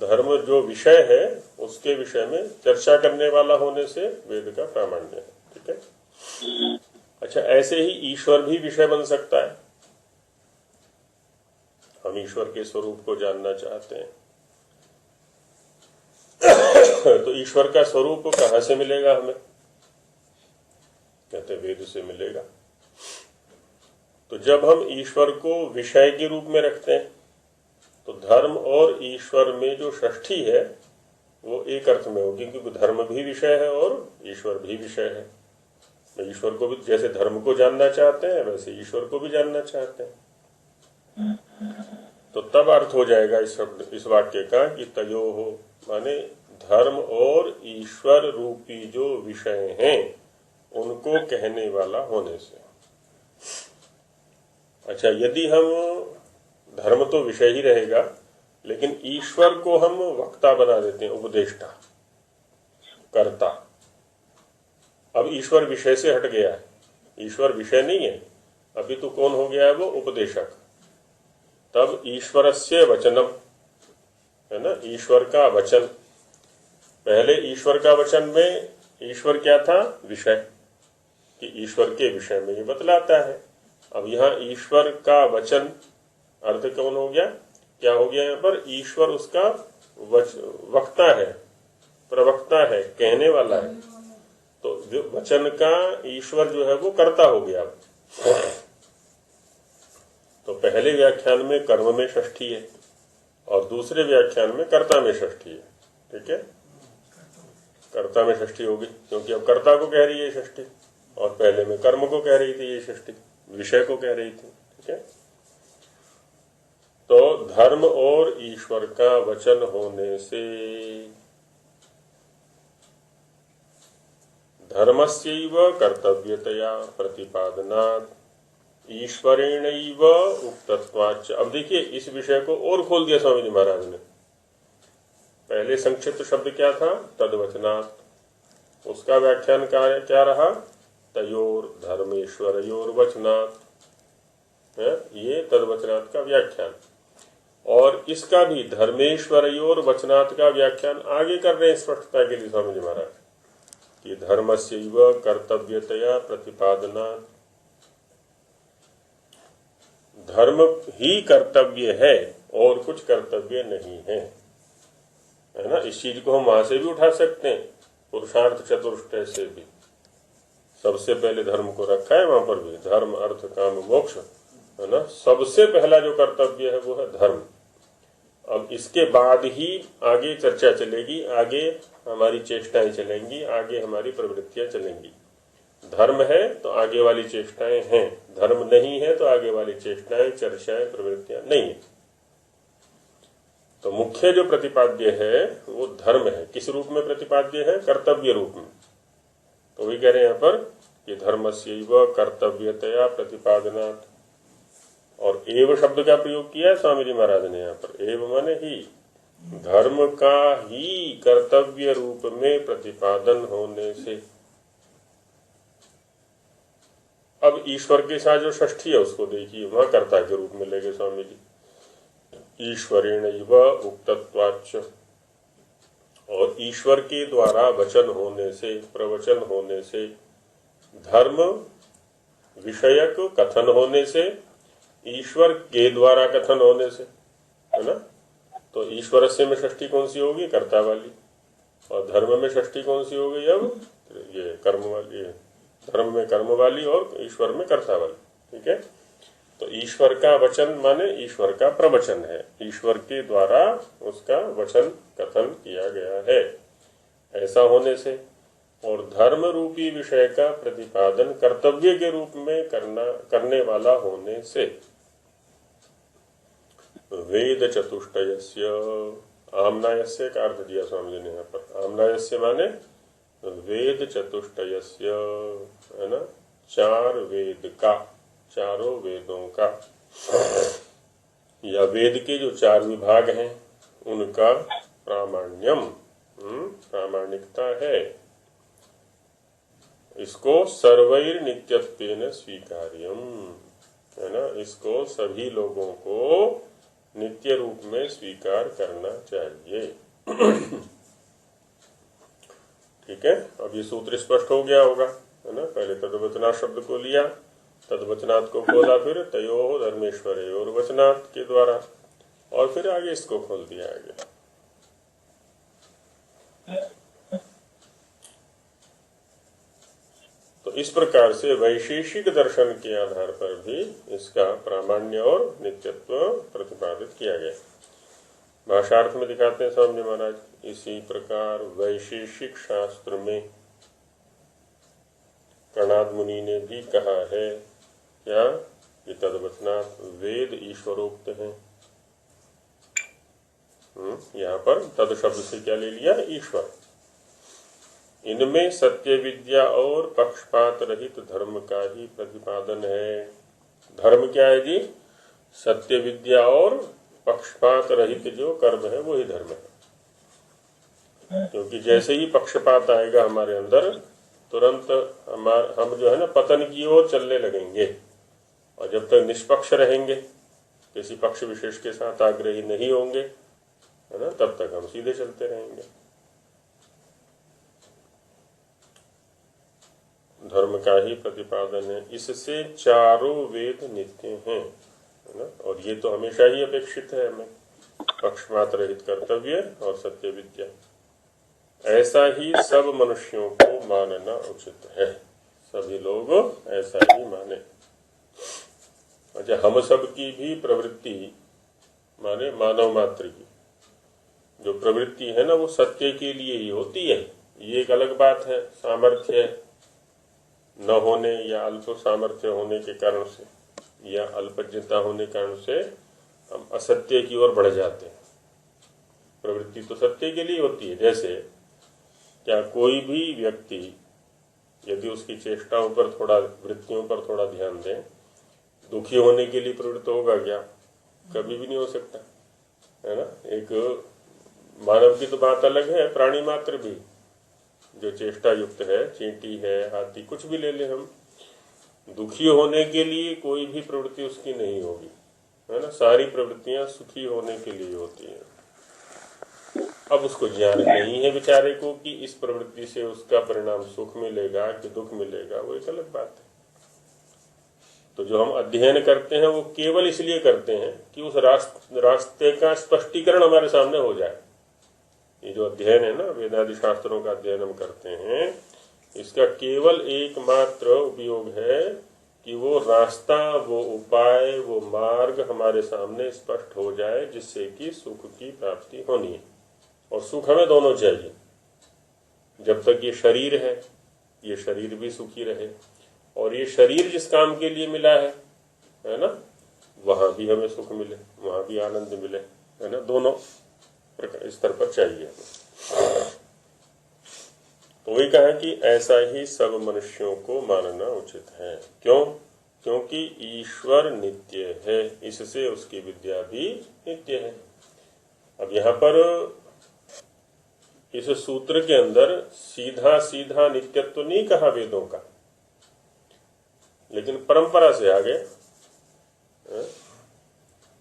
Speaker 2: धर्म जो विषय है उसके विषय में चर्चा करने वाला होने से वेद का प्रामाण्य है। ठीक है। अच्छा, ऐसे ही ईश्वर भी विषय बन सकता है। हम ईश्वर के स्वरूप को जानना चाहते हैं तो ईश्वर का स्वरूप कहां से मिलेगा हमें? कहते वेद से मिलेगा। तो जब हम ईश्वर को विषय के रूप में रखते हैं तो धर्म और ईश्वर में जो षष्ठी है वो एक अर्थ में होगी, क्योंकि धर्म भी विषय है और ईश्वर भी विषय है। तो ईश्वर को भी जैसे धर्म को जानना चाहते हैं वैसे ईश्वर को भी जानना चाहते हैं। तो तब अर्थ हो जाएगा इस शब्द, इस वाक्य का कि तयो हो, माने धर्म और ईश्वर रूपी जो विषय हैं उनको कहने वाला होने से। अच्छा, यदि हम धर्म तो विषय ही रहेगा, लेकिन ईश्वर को हम वक्ता बना देते हैं, उपदेष्टा, कर्ता। अब ईश्वर विषय से हट गया है, ईश्वर विषय नहीं है, अभी तो कौन हो गया है? वो उपदेशक। तब ईश्वरस्य वचनम, है ना, ईश्वर का वचन। पहले ईश्वर का वचन में ईश्वर क्या था? विषय, कि ईश्वर के विषय में ये बतलाता है। अब यहाँ ईश्वर का वचन अर्थ कौन हो गया? क्या हो गया यहाँ पर? ईश्वर उसका वक्ता है, प्रवक्ता है, कहने वाला है। तो वचन का ईश्वर जो है वो कर्ता हो गया। तो पहले व्याख्यान में कर्म में षष्ठी है और दूसरे व्याख्यान में कर्ता में षष्ठी है। ठीक है, कर्ता में षष्ठी होगी क्योंकि अब कर्ता को कह रही है षष्ठी, और पहले में कर्म को कह रही थी ये षष्ठी, विषय को कह रही थी। ठीक है, तो धर्म और ईश्वर का वचन होने से धर्मस्यैव कर्तव्यतया प्रतिपादनात् ईश्वरेणैव उक्तत्वाच्च। अब देखिए, इस विषय को और खोल दिया स्वामी जी महाराज ने। पहले संक्षिप्त शब्द क्या था? तद्वचनात्। उसका व्याख्यान क्या रहा? तयोर धर्मेश्वरयोर वचनात्। ये तद्वचनात् का व्याख्यान। और इसका भी धर्मेश्वरयोर वचनात् का व्याख्यान आगे कर रहे हैं स्पष्टता के लिए स्वामी जी महाराज कि धर्मस्यैव कर्तव्यतया प्रतिपादनात्। धर्म ही कर्तव्य है और कुछ कर्तव्य नहीं है ना। इस चीज को हम वहां से भी उठा सकते हैं, पुरुषार्थ चतुष्टय से भी। सबसे पहले धर्म को रखा है वहां पर भी, धर्म अर्थ काम मोक्ष, है ना। सबसे पहला जो कर्तव्य है वो है धर्म। अब इसके बाद ही आगे चर्चा चलेगी, आगे हमारी चेष्टाएं चलेंगी, आगे हमारी प्रवृत्तियां चलेंगी। धर्म है तो आगे वाली चेष्टाएं हैं, धर्म नहीं है तो आगे वाली चेष्टाएं, चर्चाएं, प्रवृत्तियां नहीं है। तो मुख्य जो प्रतिपाद्य है वो धर्म है। किस रूप में प्रतिपाद्य है? कर्तव्य रूप में। तो वही कह रहे हैं यहाँ पर कि धर्मस्यैव कर्तव्यतया प्रतिपादनात्। और एव शब्द का प्रयोग किया है स्वामी जी महाराज ने यहाँ पर। एव माने ही, धर्म का ही कर्तव्य रूप में प्रतिपादन होने से। अब ईश्वर के साथ जो षष्ठी है उसको देखिए, वहां कर्ता के रूप में लेंगे स्वामी जी। ईश्वरेणैव उक्तत्वाच्च। और ईश्वर के द्वारा वचन होने से, प्रवचन होने से, धर्म विषयक कथन होने से, ईश्वर के द्वारा कथन होने से, है ना। तो ईश्वर से में षष्ठी कौन सी होगी? कर्ता वाली। और धर्म में षष्ठी कौन सी होगी? अब ये कर्म वाली। धर्म में कर्म वाली और ईश्वर में कर्ता वाली। ठीक है, तो ईश्वर का वचन माने ईश्वर का प्रवचन है, ईश्वर के द्वारा उसका वचन कथन किया गया है। ऐसा होने से और धर्म रूपी विषय का प्रतिपादन कर्तव्य के रूप में करने वाला होने से वेद चतुष्टयस्य, आम्नायस्य का अर्थ दिया स्वामी जी ने यहाँ पर। आम्नायस्य माने वेद चतुष्टयस्य, है ना, चार वेद का, चारों वेदों का, या वेद के जो चार विभाग हैं उनका प्रामाण्यम, प्रामाणिकता है। इसको सर्वैर नित्यत्वेन स्वीकार्यम, है ना, इसको सभी लोगों को नित्य रूप में स्वीकार करना चाहिए। ठीक है, अब ये सूत्र स्पष्ट हो गया होगा, है ना। पहले तद्वचनात् शब्द को लिया, तद्वचनात् को खोला, फिर तयोः धर्मेश्वरयोर वचनात् के द्वारा, और फिर आगे इसको खोल दिया आगे। तो इस प्रकार से वैशेषिक दर्शन के आधार पर भी इसका प्रामाण्य और नित्यत्व प्रतिपादित किया गया। भाषार्थ में दिखाते हैं स्वामी महाराज, इसी प्रकार वैशेषिक शास्त्र में कणाद मुनि ने भी कहा है क्या कि तद्वचनात् वेद ईश्वरोक्त हैं। यहाँ पर तद शब्द से क्या ले लिया? ईश्वर। इनमें सत्य विद्या और पक्षपात रहित धर्म का ही प्रतिपादन है। धर्म क्या है जी? सत्य विद्या और पक्षपात रहित जो कर्म है वो ही धर्म है। क्योंकि जैसे ही पक्षपात आएगा हमारे अंदर, तुरंत हम जो है ना पतन की ओर चलने लगेंगे। और जब तक निष्पक्ष रहेंगे, किसी पक्ष विशेष के साथ आग्रही नहीं होंगे, है ना, तब तक हम सीधे चलते रहेंगे। धर्म का ही प्रतिपादन है। इससे चारों वेद नित्य हैं, है ना। और ये तो हमेशा ही अपेक्षित है हमें, पक्षपात रहित कर्तव्य और सत्य विद्या। ऐसा ही सब मनुष्यों को मानना उचित है। सभी लोग ऐसा ही माने। अच्छा, हम सब की भी प्रवृत्ति माने मानव मात्र की जो प्रवृत्ति है ना, वो सत्य के लिए ही होती है। ये एक अलग बात है, सामर्थ्य न होने या अल्प सामर्थ्य होने के कारण से या अल्पज्ञता होने के कारण से हम असत्य की ओर बढ़ जाते हैं। प्रवृत्ति तो सत्य के लिए होती है। जैसे क्या कोई भी व्यक्ति यदि उसकी चेष्टाओं पर थोड़ा, वृत्तियों पर थोड़ा ध्यान दें, दुखी होने के लिए प्रवृत्त होगा क्या? कभी भी नहीं हो सकता, है ना। एक मानव की तो बात अलग है, प्राणी मात्र भी जो चेष्टा युक्त है, चींटी है, हाथी, कुछ भी ले ले हम, दुखी होने के लिए कोई भी प्रवृत्ति उसकी नहीं होगी, है ना। सारी प्रवृत्तियां सुखी होने के लिए होती हैं। अब उसको ज्ञान नहीं है बेचारे को कि इस प्रवृत्ति से उसका परिणाम सुख मिलेगा कि दुख मिलेगा, वो एक अलग बात है। तो जो हम अध्ययन करते हैं वो केवल इसलिए करते हैं कि उस रास्ते का स्पष्टीकरण हमारे सामने हो जाए। ये जो अध्ययन है ना, वेदादि शास्त्रों का अध्ययन हम करते हैं, इसका केवल एकमात्र उपयोग है कि वो रास्ता, वो उपाय, वो मार्ग हमारे सामने स्पष्ट हो जाए, जिससे कि सुख की प्राप्ति होनी है। और सुख हमें दोनों चाहिए। जब तक ये शरीर है, ये शरीर भी सुखी रहे, और ये शरीर जिस काम के लिए मिला है ना, वहां भी हमें सुख मिले, वहां भी आनंद मिले, है ना। दोनों स्तर पर चाहिए हमें। तो वही कहा कि ऐसा ही सब मनुष्यों को मानना उचित है। क्यों? क्योंकि ईश्वर नित्य है, इससे उसकी विद्या भी नित्य है। अब यहाँ पर इस सूत्र के अंदर सीधा सीधा नित्यत्व तो नहीं कहा वेदों का, लेकिन परंपरा से आगे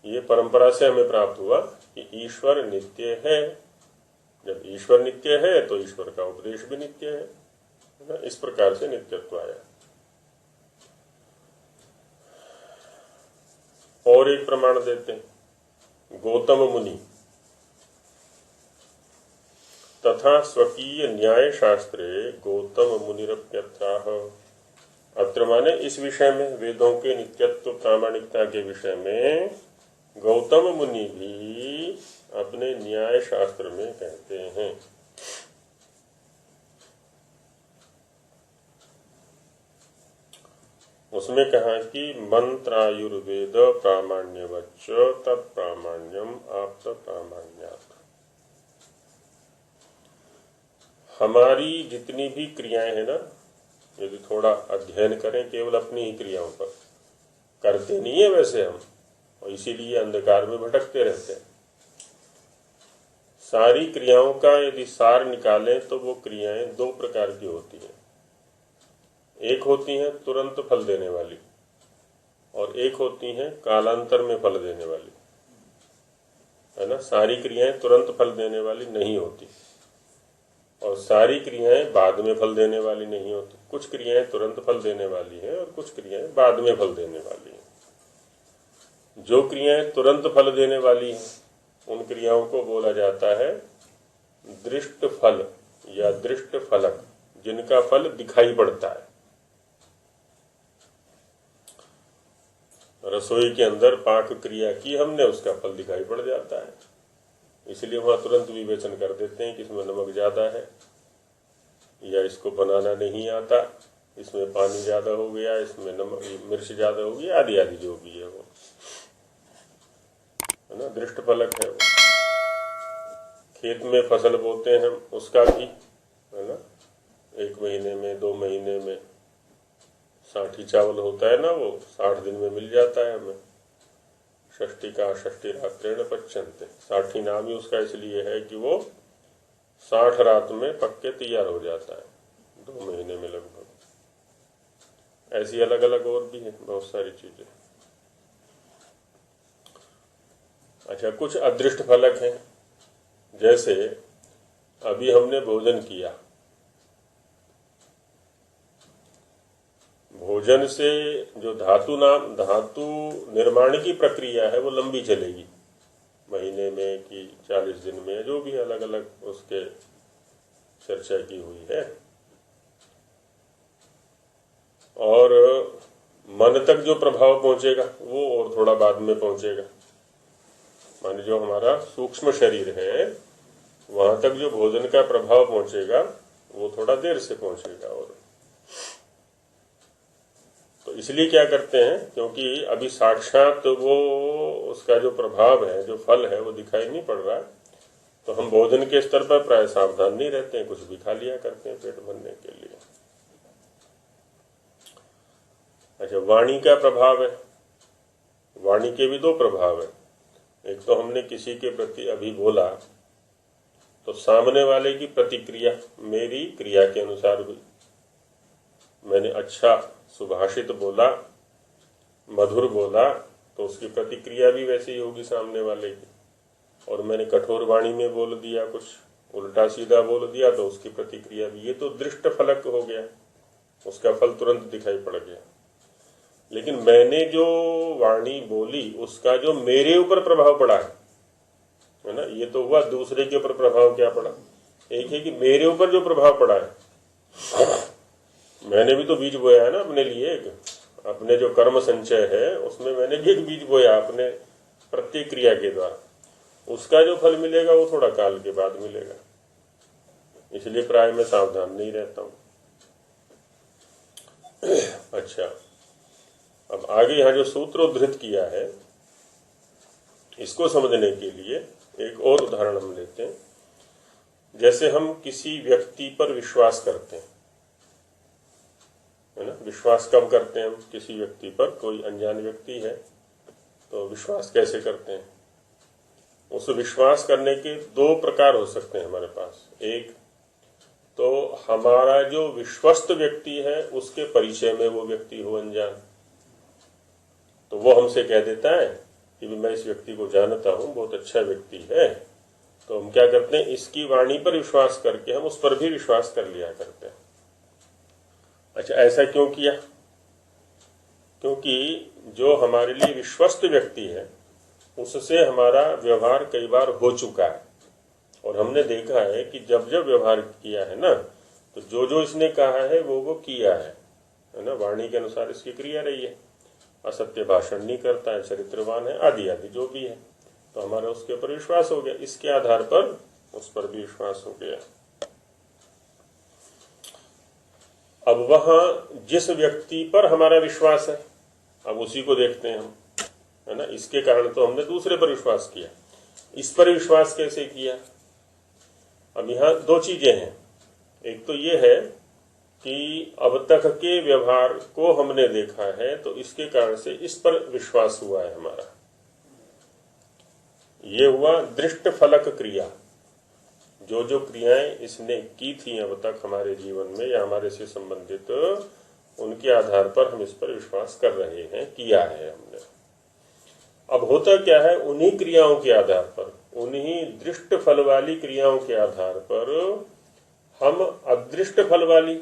Speaker 2: ये परंपरा से हमें प्राप्त हुआ कि ईश्वर नित्य है। जब ईश्वर नित्य है तो ईश्वर का उपदेश भी नित्य है। इस प्रकार से नित्यत्व आया। और एक प्रमाण देते हैं, गौतम मुनि तथा स्वकीय न्याय शास्त्रे गौतम मुनिरप्यत्राह। अत्र माने इस विषय में, वेदों के नित्यत्व प्रामाणिकता के विषय में गौतम मुनि भी अपने न्याय शास्त्र में कहते हैं। उसमें कहा कि मंत्रायुर्वेद प्रामाण्यवच्च तत्प्रामाण्यम आप्त प्रामाण्यात्। हमारी जितनी भी क्रियाएं हैं ना, यदि थोड़ा अध्ययन करें केवल अपनी ही क्रियाओं पर, करते नहीं है वैसे हम, और इसीलिए अंधकार में भटकते रहते हैं। सारी क्रियाओं का यदि सार निकालें तो वो क्रियाएं दो प्रकार की होती हैं। एक होती हैं तुरंत फल देने वाली, और एक होती हैं कालांतर में फल देने वाली, है ना। सारी क्रियाएं तुरंत फल देने वाली नहीं होती, और सारी क्रियाएं बाद में फल देने वाली नहीं होती। कुछ क्रियाएं तुरंत फल देने वाली हैं और कुछ क्रियाएं बाद में फल देने वाली हैं। जो क्रियाएं तुरंत फल देने वाली हैं उन क्रियाओं को बोला जाता है दृष्ट फल या दृष्ट फलक, जिनका फल दिखाई पड़ता है। रसोई के अंदर पाक क्रिया की हमने, उसका फल दिखाई पड़ जाता है, इसलिए वहां तुरंत विवेचन कर देते हैं कि इसमें नमक ज्यादा है, या इसको बनाना नहीं आता, इसमें पानी ज्यादा हो गया, इसमें नमक मिर्च ज्यादा हो गई, आदि आदि जो भी है वो, है ना, दृष्ट फलक है वो। खेत में फसल बोते हैं उसका भी, है ना, 1 महीने में 2 महीने में साठी चावल होता है ना, वो 60 दिन में मिल जाता है हमें। षष्ठी का षष्ठी रात्रेण पच्यन्ते, 60 नाम ही उसका इसलिए है कि वो 60 रात में पक के तैयार हो जाता है, 2 महीने में लगभग। ऐसी अलग अलग और भी है बहुत सारी चीजें। अच्छा, कुछ अदृष्ट फलक हैं, जैसे अभी हमने भोजन किया, भोजन से जो धातु निर्माण की प्रक्रिया है वो लंबी चलेगी, महीने में कि 40 दिन में, जो भी अलग अलग उसके चर्चा की हुई है। और मन तक जो प्रभाव पहुंचेगा वो और थोड़ा बाद में पहुंचेगा। माने जो हमारा सूक्ष्म शरीर है वहां तक जो भोजन का प्रभाव पहुंचेगा वो थोड़ा देर से पहुंचेगा। और तो इसलिए क्या करते हैं, क्योंकि अभी साक्षात वो उसका जो प्रभाव है, जो फल है, वो दिखाई नहीं पड़ रहा, तो हम भोजन के स्तर पर प्राय सावधान नहीं रहते हैं, कुछ भी खा लिया करते हैं पेट भरने के लिए। अच्छा, वाणी का प्रभाव है। वाणी के भी 2 प्रभाव है। एक तो हमने किसी के प्रति अभी बोला तो सामने वाले की प्रतिक्रिया मेरी क्रिया के अनुसार हुई। मैंने अच्छा सुभाषित बोला, मधुर बोला, तो उसकी प्रतिक्रिया भी वैसी ही होगी सामने वाले की। और मैंने कठोर वाणी में बोल दिया, कुछ उल्टा सीधा बोल दिया, तो उसकी प्रतिक्रिया भी। ये तो दृष्ट फलक हो गया, उसका फल तुरंत दिखाई पड़ गया। लेकिन मैंने जो वाणी बोली उसका जो मेरे ऊपर प्रभाव पड़ा है ना, ये तो हुआ। दूसरे के ऊपर प्रभाव क्या पड़ा? एक है कि मेरे ऊपर जो प्रभाव पड़ा है, मैंने भी तो बीज बोया है ना अपने लिए। अपने जो कर्म संचय है उसमें मैंने भी एक बीज बोया अपने प्रत्येक क्रिया के द्वारा। उसका जो फल मिलेगा वो थोड़ा काल के बाद मिलेगा। इसलिए प्राय मैं सावधान नहीं रहता हूं। अच्छा, अब आगे यहाँ जो सूत्र उद्धृत किया है, इसको समझने के लिए एक और उदाहरण हम लेते हैं। जैसे हम किसी व्यक्ति पर विश्वास करते हैं, है ना। विश्वास कब करते हैं हम किसी व्यक्ति पर? कोई अनजान व्यक्ति है तो विश्वास कैसे करते हैं? उस विश्वास करने के 2 प्रकार हो सकते हैं हमारे पास। एक तो हमारा जो विश्वस्त व्यक्ति है उसके परिचय में वो व्यक्ति हो अनजान, तो वो हमसे कह देता है कि मैं इस व्यक्ति को जानता हूं, बहुत अच्छा व्यक्ति है। तो हम क्या करते हैं, इसकी वाणी पर विश्वास करके हम उस पर भी विश्वास कर लिया करते हैं। अच्छा, ऐसा क्यों किया? क्योंकि जो हमारे लिए विश्वस्त व्यक्ति है उससे हमारा व्यवहार कई बार हो चुका है, और हमने देखा है कि जब जब व्यवहार किया है ना, तो जो जो इसने कहा है वो किया है ना। वाणी के अनुसार इसकी क्रिया रही है। असत्य भाषण नहीं करता है, चरित्रवान है, आदि आदि जो भी है, तो हमारा उसके ऊपर विश्वास हो गया। इसके आधार पर उस पर भी विश्वास हो गया। अब वहां जिस व्यक्ति पर हमारा विश्वास है, अब उसी को देखते हैं हम, है ना। इसके कारण तो हमने दूसरे पर विश्वास किया। इस पर विश्वास कैसे किया? अब यहाँ 2 चीजें हैं। एक तो ये है कि अब तक के व्यवहार को हमने देखा है, तो इसके कारण से इस पर विश्वास हुआ है हमारा। ये हुआ दृष्ट फलक क्रिया। जो जो क्रियाएं इसने की थी अब तक हमारे जीवन में या हमारे से संबंधित, उनके आधार पर हम इस पर विश्वास कर रहे हैं, किया है हमने। अब होता क्या है, उन्हीं क्रियाओं के आधार पर, उन्हीं दृष्ट फल वाली क्रियाओं के आधार पर हम अदृष्ट फल वाली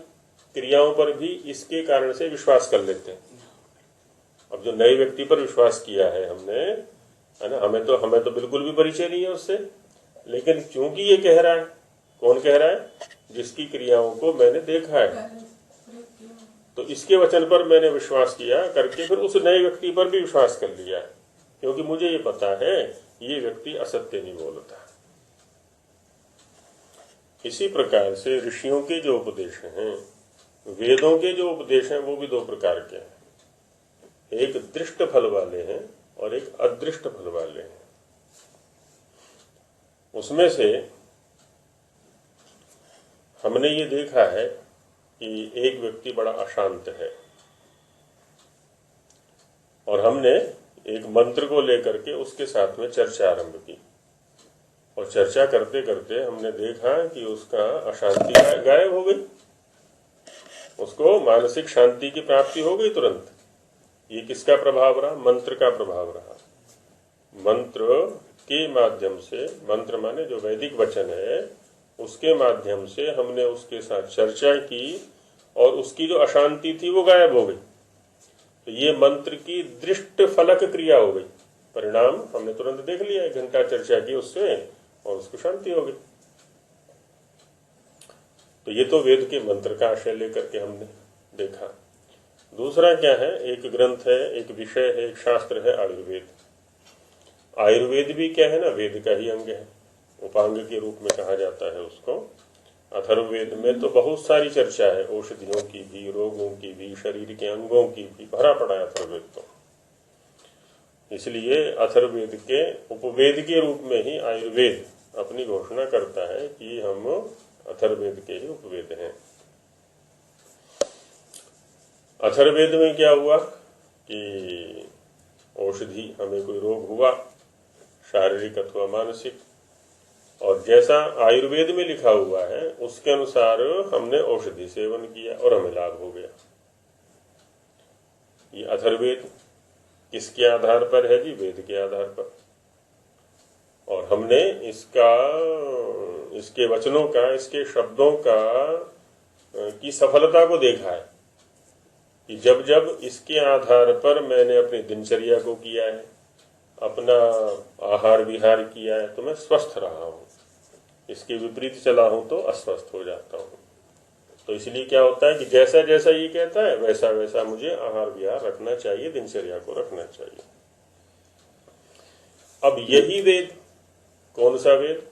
Speaker 2: क्रियाओं पर भी इसके कारण से विश्वास कर लेते हैं। अब जो नए व्यक्ति पर विश्वास किया है हमने, है ना, हमें तो बिल्कुल भी परिचय नहीं है उससे, लेकिन क्योंकि ये कह रहा है, कौन कह रहा है? जिसकी क्रियाओं को मैंने देखा है, तो इसके वचन पर मैंने विश्वास किया करके फिर उस नए व्यक्ति पर भी विश्वास कर लिया है, क्योंकि मुझे ये पता है ये व्यक्ति असत्य नहीं बोलता। इसी प्रकार से ऋषियों के जो उपदेश हैं, वेदों के जो उपदेश हैं, वो भी 2 प्रकार के हैं। एक दृष्ट फल वाले हैं और एक अदृष्ट फल वाले हैं। उसमें से हमने ये देखा है कि एक व्यक्ति बड़ा अशांत है, और हमने एक मंत्र को लेकर के उसके साथ में चर्चा आरंभ की, और चर्चा करते करते हमने देखा कि उसका अशांति गायब हो गई, उसको मानसिक शांति की प्राप्ति हो गई तुरंत। ये किसका प्रभाव रहा? मंत्र का प्रभाव रहा। मंत्र के माध्यम से, मंत्र माने जो वैदिक वचन है, उसके माध्यम से हमने उसके साथ चर्चा की और उसकी जो अशांति थी वो गायब हो गई। तो ये मंत्र की दृष्ट फलक क्रिया हो गई, परिणाम हमने तुरंत देख लिया। 1 घंटा चर्चा की उससे और उसको शांति हो गई। तो ये तो वेद के मंत्र का आशय लेकर के हमने देखा। दूसरा क्या है? एक ग्रंथ है, एक विषय है, एक शास्त्र है आयुर्वेद। आयुर्वेद भी क्या है ना, वेद का ही अंग है, उपांग के रूप में कहा जाता है उसको। अथर्ववेद में तो बहुत सारी चर्चा है, औषधियों की भी, रोगों की भी, शरीर के अंगों की भी, भरा पड़ा है अथर्ववेद तो। इसलिए अथर्ववेद के उपवेद के रूप में ही आयुर्वेद अपनी घोषणा करता है कि हम अथर्ववेद के ही उपवेद हैं। अथर्ववेद में क्या हुआ कि औषधि, हमें कोई रोग हुआ शारीरिक अथवा मानसिक, और जैसा आयुर्वेद में लिखा हुआ है उसके अनुसार हमने औषधि सेवन किया और हमें लाभ हो गया। ये अथर्ववेद किसके आधार पर है जी? वेद के आधार पर। और हमने इसके वचनों का, इसके शब्दों की सफलता को देखा है कि जब जब इसके आधार पर मैंने अपनी दिनचर्या को किया है, अपना आहार विहार किया है, तो मैं स्वस्थ रहा हूं। इसके विपरीत चला हूं तो अस्वस्थ हो जाता हूं। तो इसलिए क्या होता है कि जैसा जैसा ये कहता है वैसा वैसा मुझे आहार विहार रखना चाहिए, दिनचर्या को रखना चाहिए। अब यही वेद, कौन सा वेद?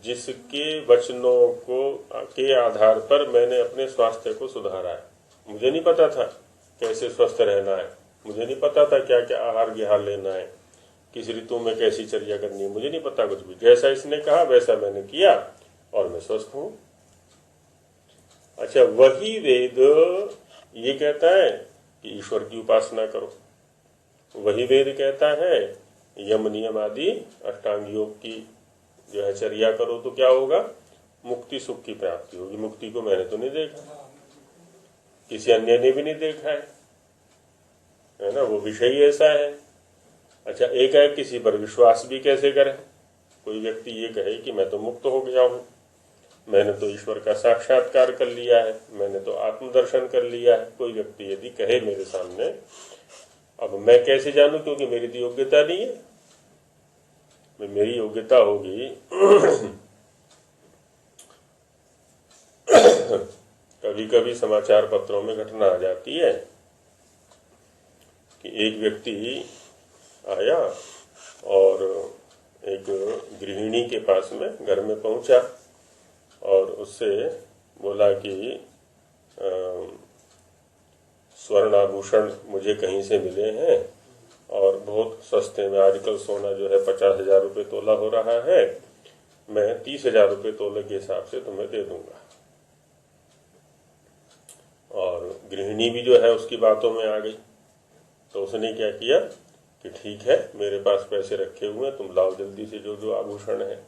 Speaker 2: जिसके वचनों के आधार पर मैंने अपने स्वास्थ्य को सुधारा है। मुझे नहीं पता था कैसे स्वस्थ रहना है, मुझे नहीं पता था क्या क्या आहार विहार लेना है, किस ऋतु में कैसी चर्या करनी है, मुझे नहीं पता कुछ भी। जैसा इसने कहा वैसा मैंने किया और मैं स्वस्थ हूं। अच्छा, वही वेद ये कहता है कि ईश्वर की उपासना करो। वही वेद कहता है यम नियम आदि अष्टांग योग की जो है चर्या करो तो क्या होगा? मुक्ति सुख की प्राप्ति होगी। मुक्ति को मैंने तो नहीं देखा, किसी अन्य ने भी नहीं देखा है ना, वो विषय ही ऐसा है। अच्छा, एक है किसी पर विश्वास भी कैसे करें? कोई व्यक्ति ये कहे कि मैं तो मुक्त हो गया हूं, मैंने तो ईश्वर का साक्षात्कार कर लिया है, मैंने तो आत्मदर्शन कर लिया है। कोई व्यक्ति यदि कहे मेरे सामने, अब मैं कैसे जानूं? क्योंकि मेरी तो योग्यता नहीं है। मेरी योग्यता होगी कभी कभी समाचार पत्रों में घटना आ जाती है कि एक व्यक्ति आया और एक गृहिणी के पास में घर में पहुंचा और उससे बोला कि स्वर्ण आभूषण मुझे कहीं से मिले हैं और बहुत सस्ते में, आजकल सोना जो है 50,000 रुपये तोला हो रहा है, मैं 30,000 रुपये तोले के हिसाब से तुम्हें दे दूंगा। और गृहिणी भी जो है उसकी बातों में आ गई, तो उसने क्या किया कि ठीक है, मेरे पास पैसे रखे हुए हैं, तुम लाओ जल्दी से जो जो आभूषण है,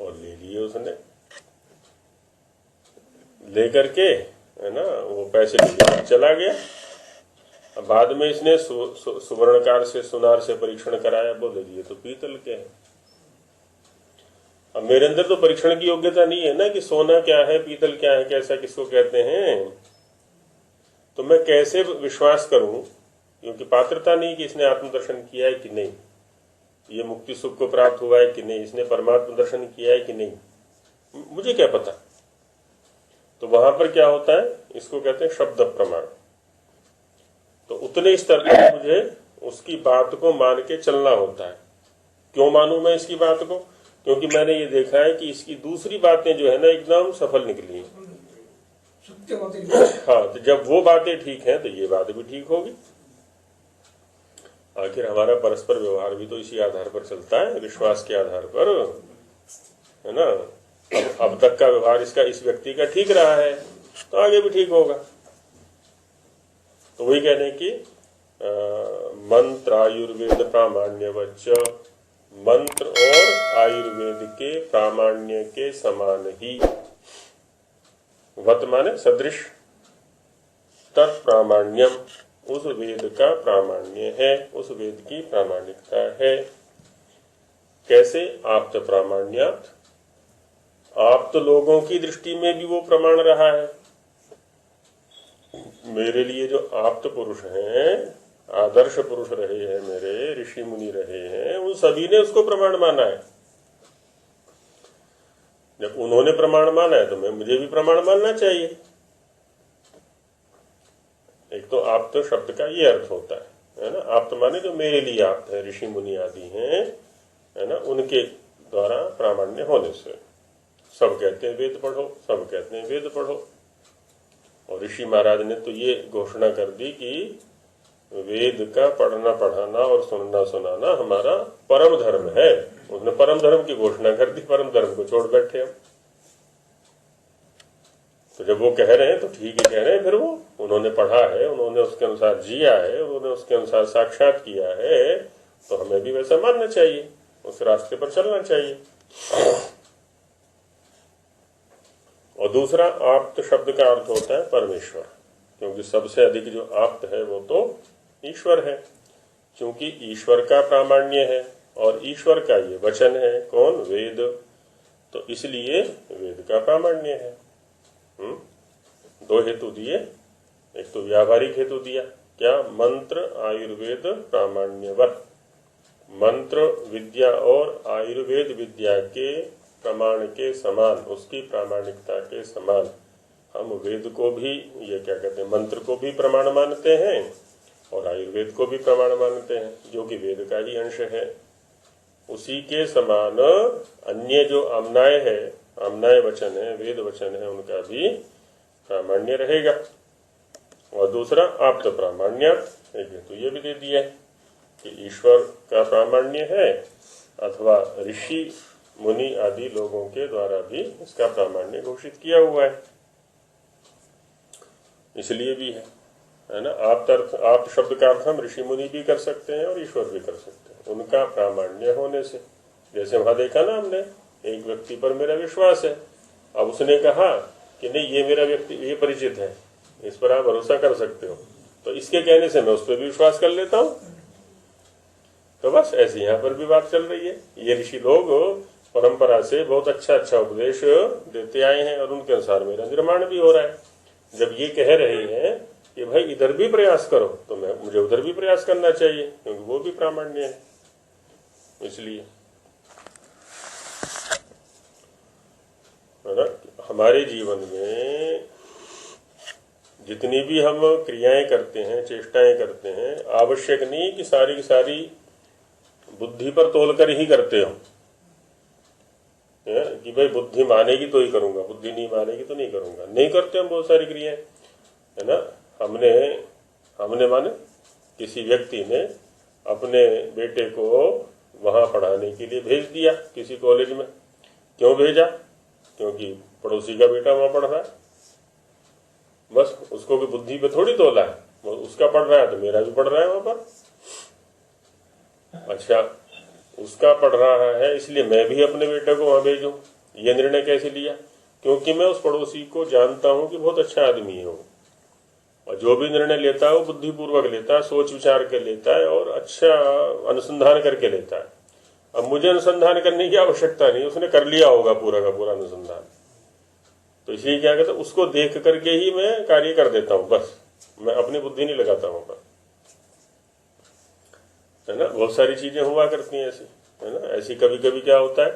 Speaker 2: और ले लिए उसने। लेकर के है ना वो पैसे लेकर चला गया। अब बाद में इसने सुवर्णकार से, सुनार से परीक्षण कराया, बोले ये तो पीतल के हैं। अब मेरे अंदर तो परीक्षण की योग्यता नहीं है ना कि सोना क्या है, पीतल क्या है, कैसा किसको कहते हैं, तो मैं कैसे विश्वास करूं? क्योंकि पात्रता नहीं कि इसने आत्मदर्शन किया है कि नहीं, ये मुक्ति सुख को प्राप्त हुआ है कि नहीं, इसने परमात्म दर्शन किया है कि नहीं, मुझे क्या पता। तो वहां पर क्या होता है, इसको कहते हैं शब्द प्रमाण। तो उतने स्तर पर मुझे उसकी बात को मान के चलना होता है। क्यों मानूं मैं इसकी बात को? क्योंकि मैंने ये देखा है कि इसकी दूसरी बातें जो है ना एकदम सफल निकली है। हाँ, तो जब वो बातें ठीक हैं तो ये बात भी ठीक होगी। आखिर हमारा परस्पर व्यवहार भी तो इसी आधार पर चलता है, विश्वास के आधार पर, है ना। अब तक का व्यवहार इसका, इस व्यक्ति का ठीक रहा है तो आगे भी ठीक होगा। तो वही कहने की मंत्र आयुर्वेद प्रामाण्यवच्च, मंत्र और आयुर्वेद के प्रामाण्य के समान ही। वत माने सदृश, तत्प्रामाण्यम उस वेद का प्रामाण्य है, उस वेद की प्रामाणिकता है। कैसे? आप्त प्रामाण्यात, आप्त लोगों की दृष्टि में भी वो प्रमाण रहा है। मेरे लिए जो आप्त पुरुष हैं, आदर्श पुरुष रहे हैं, मेरे ऋषि मुनि रहे हैं, उन सभी ने उसको प्रमाण माना है। जब उन्होंने प्रमाण माना है तो मुझे भी प्रमाण मानना चाहिए। एक तो आप्त शब्द का ये अर्थ होता है ना। आप्त माने जो मेरे लिए आप्त है, ऋषि मुनि आदि हैं, है ना, उनके द्वारा प्रामाण्य होने से। सब कहते हैं वेद पढ़ो, सब कहते हैं वेद पढ़ो। और ऋषि महाराज ने तो ये घोषणा कर दी कि वेद का पढ़ना पढ़ाना और सुनना सुनाना हमारा परम धर्म है। उसने परम धर्म की घोषणा कर दी, परम धर्म को छोड़ बैठे हम। तो जब वो कह रहे हैं तो ठीक ही कह रहे हैं। फिर वो उन्होंने पढ़ा है, उन्होंने उसके अनुसार जिया है, उन्होंने उसके अनुसार साक्षात किया है, तो हमें भी वैसा मानना चाहिए, उस रास्ते पर चलना चाहिए। और दूसरा, आप्त शब्द का अर्थ होता है परमेश्वर, क्योंकि सबसे अधिक जो आप्त है वो तो ईश्वर है, क्योंकि ईश्वर का प्रामाण्य है और ईश्वर का ये वचन है। कौन? वेद। तो इसलिए वेद का प्रामाण्य है। दो हेतु दिए, एक तो व्यावहारिक हेतु दिया, क्या? मंत्र आयुर्वेद प्रामाण्यवत, मंत्र विद्या और आयुर्वेद विद्या के प्रमाण के समान, उसकी प्रामाणिकता के समान हम वेद को भी, ये क्या कहते हैं, मंत्र को भी प्रमाण मानते हैं और आयुर्वेद को भी प्रमाण मानते हैं, जो कि वेद का ही अंश है। उसी के समान अन्य जो आम्नाय है, आम्नाय वचन है, वेद वचन है, उनका भी प्रामाण्य रहेगा। और दूसरा, आप्त प्रामाण्य, एक हेतु ये भी दे दिया है कि ईश्वर का प्रामाण्य है अथवा ऋषि मुनि आदि लोगों के द्वारा भी इसका प्रामाण्य घोषित किया हुआ है, इसलिए भी है ना। आप्त शब्द का अर्थ हम ऋषि मुनि भी कर सकते हैं और ईश्वर भी कर सकते हैं, उनका प्रामाण्य होने से। जैसे वहां देखा ना हमने, एक व्यक्ति पर मेरा विश्वास है, अब उसने कहा कि नहीं ये मेरा व्यक्ति, ये परिचित है, इस पर आप भरोसा कर सकते हो, तो इसके कहने से मैं उस पर भी विश्वास कर लेता हूं। तो बस ऐसे यहाँ पर भी बात चल रही है। ये ऋषि लोग परंपरा से बहुत अच्छा अच्छा उपदेश देते आए हैं और उनके अनुसार मेरा निर्माण भी हो रहा है। जब ये कह रहे हैं कि भाई इधर भी प्रयास करो, तो मुझे उधर भी प्रयास करना चाहिए, क्योंकि वो भी प्रामाण्य है। इसलिए हमारे जीवन में जितनी भी हम क्रियाएं करते हैं, चेष्टाएं करते हैं, आवश्यक नहीं कि सारी की सारी बुद्धि पर तोलकर ही करते हो, कि भाई बुद्धि मानेगी तो ही करूंगा, बुद्धि नहीं मानेगी तो नहीं करूंगा। नहीं करते हम बहुत सारी क्रियाएं, है ना। हमने माने किसी व्यक्ति ने अपने बेटे को वहां पढ़ाने के लिए भेज दिया किसी कॉलेज में। क्यों भेजा? क्योंकि पड़ोसी का बेटा वहां पढ़ रहा है, बस उसको भी बुद्धि पे थोड़ी तोला है, वो उसका पढ़ रहा है तो मेरा भी पढ़ रहा है वहां पर। अच्छा, उसका पढ़ रहा है इसलिए मैं भी अपने बेटे को वहां भेजूं, ये निर्णय कैसे लिया? क्योंकि मैं उस पड़ोसी को जानता हूं कि बहुत अच्छा आदमी है वो, और जो भी निर्णय लेता है वो बुद्धिपूर्वक लेता है, सोच विचार कर लेता है और अच्छा अनुसंधान करके लेता है। अब मुझे अनुसंधान करने की आवश्यकता नहीं, उसने कर लिया होगा पूरा का पूरा अनुसंधान। तो इसलिए क्या कहता है, उसको देख करके ही मैं कार्य कर देता हूं, बस मैं अपनी बुद्धि नहीं लगाता हूं, है ना। बहुत सारी चीजें हुआ करती हैं ऐसी, है ना। ऐसी कभी कभी क्या होता है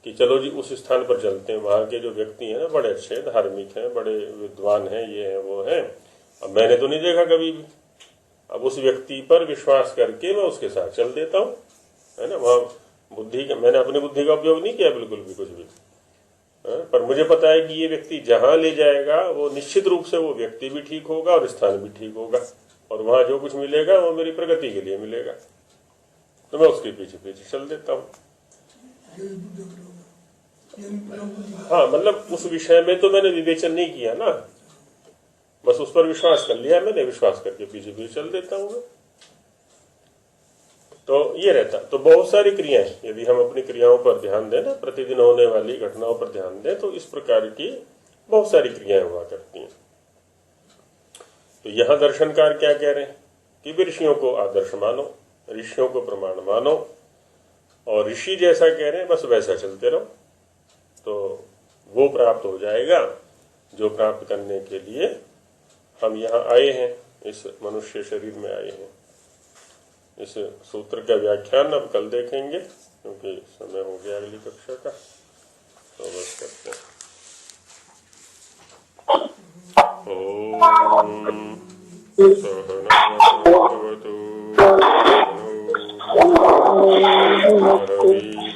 Speaker 2: कि चलो जी उस स्थान पर चलते हैं, वहां के जो व्यक्ति हैं ना बड़े अच्छे धार्मिक हैं, बड़े विद्वान हैं, ये है वो है, अब मैंने तो नहीं देखा कभी भी, अब उस व्यक्ति पर विश्वास करके मैं उसके साथ चल देता हूँ, है ना। वहां बुद्धि का, मैंने अपनी बुद्धि का उपयोग नहीं किया बिल्कुल भी, कुछ भी, पर मुझे पता है कि ये व्यक्ति जहां ले जाएगा वो निश्चित रूप से वो व्यक्ति भी ठीक होगा और स्थान भी ठीक होगा, और वहां जो कुछ मिलेगा वो मेरी प्रगति के लिए मिलेगा, तो मैं उसके पीछे पीछे चल देता हूँ। हाँ, मतलब उस विषय में तो मैंने विवेचन नहीं किया ना, बस उस पर विश्वास कर लिया मैंने, विश्वास करके पीछे पीछे चल देता हूँ। तो ये रहता। तो बहुत सारी क्रियाएं, यदि हम अपनी क्रियाओं पर ध्यान दें ना, प्रतिदिन होने वाली घटनाओं पर ध्यान दें, तो इस प्रकार की बहुत सारी क्रियाएं हुआ करती हैं। तो यहाँ दर्शनकार क्या कह रहे हैं कि ऋषियों को आदर्श मानो, ऋषियों को प्रमाण मानो, और ऋषि जैसा कह रहे हैं बस वैसा चलते रहो, तो वो प्राप्त हो जाएगा जो प्राप्त करने के लिए हम यहाँ आए हैं, इस मनुष्य शरीर में आए हैं। इस सूत्र का व्याख्यान अब कल देखेंगे, क्योंकि समय हो गया अगली कक्षा का, तो बस करते हैं। ओम सहना भवतु, सहनौ भुनक्तु,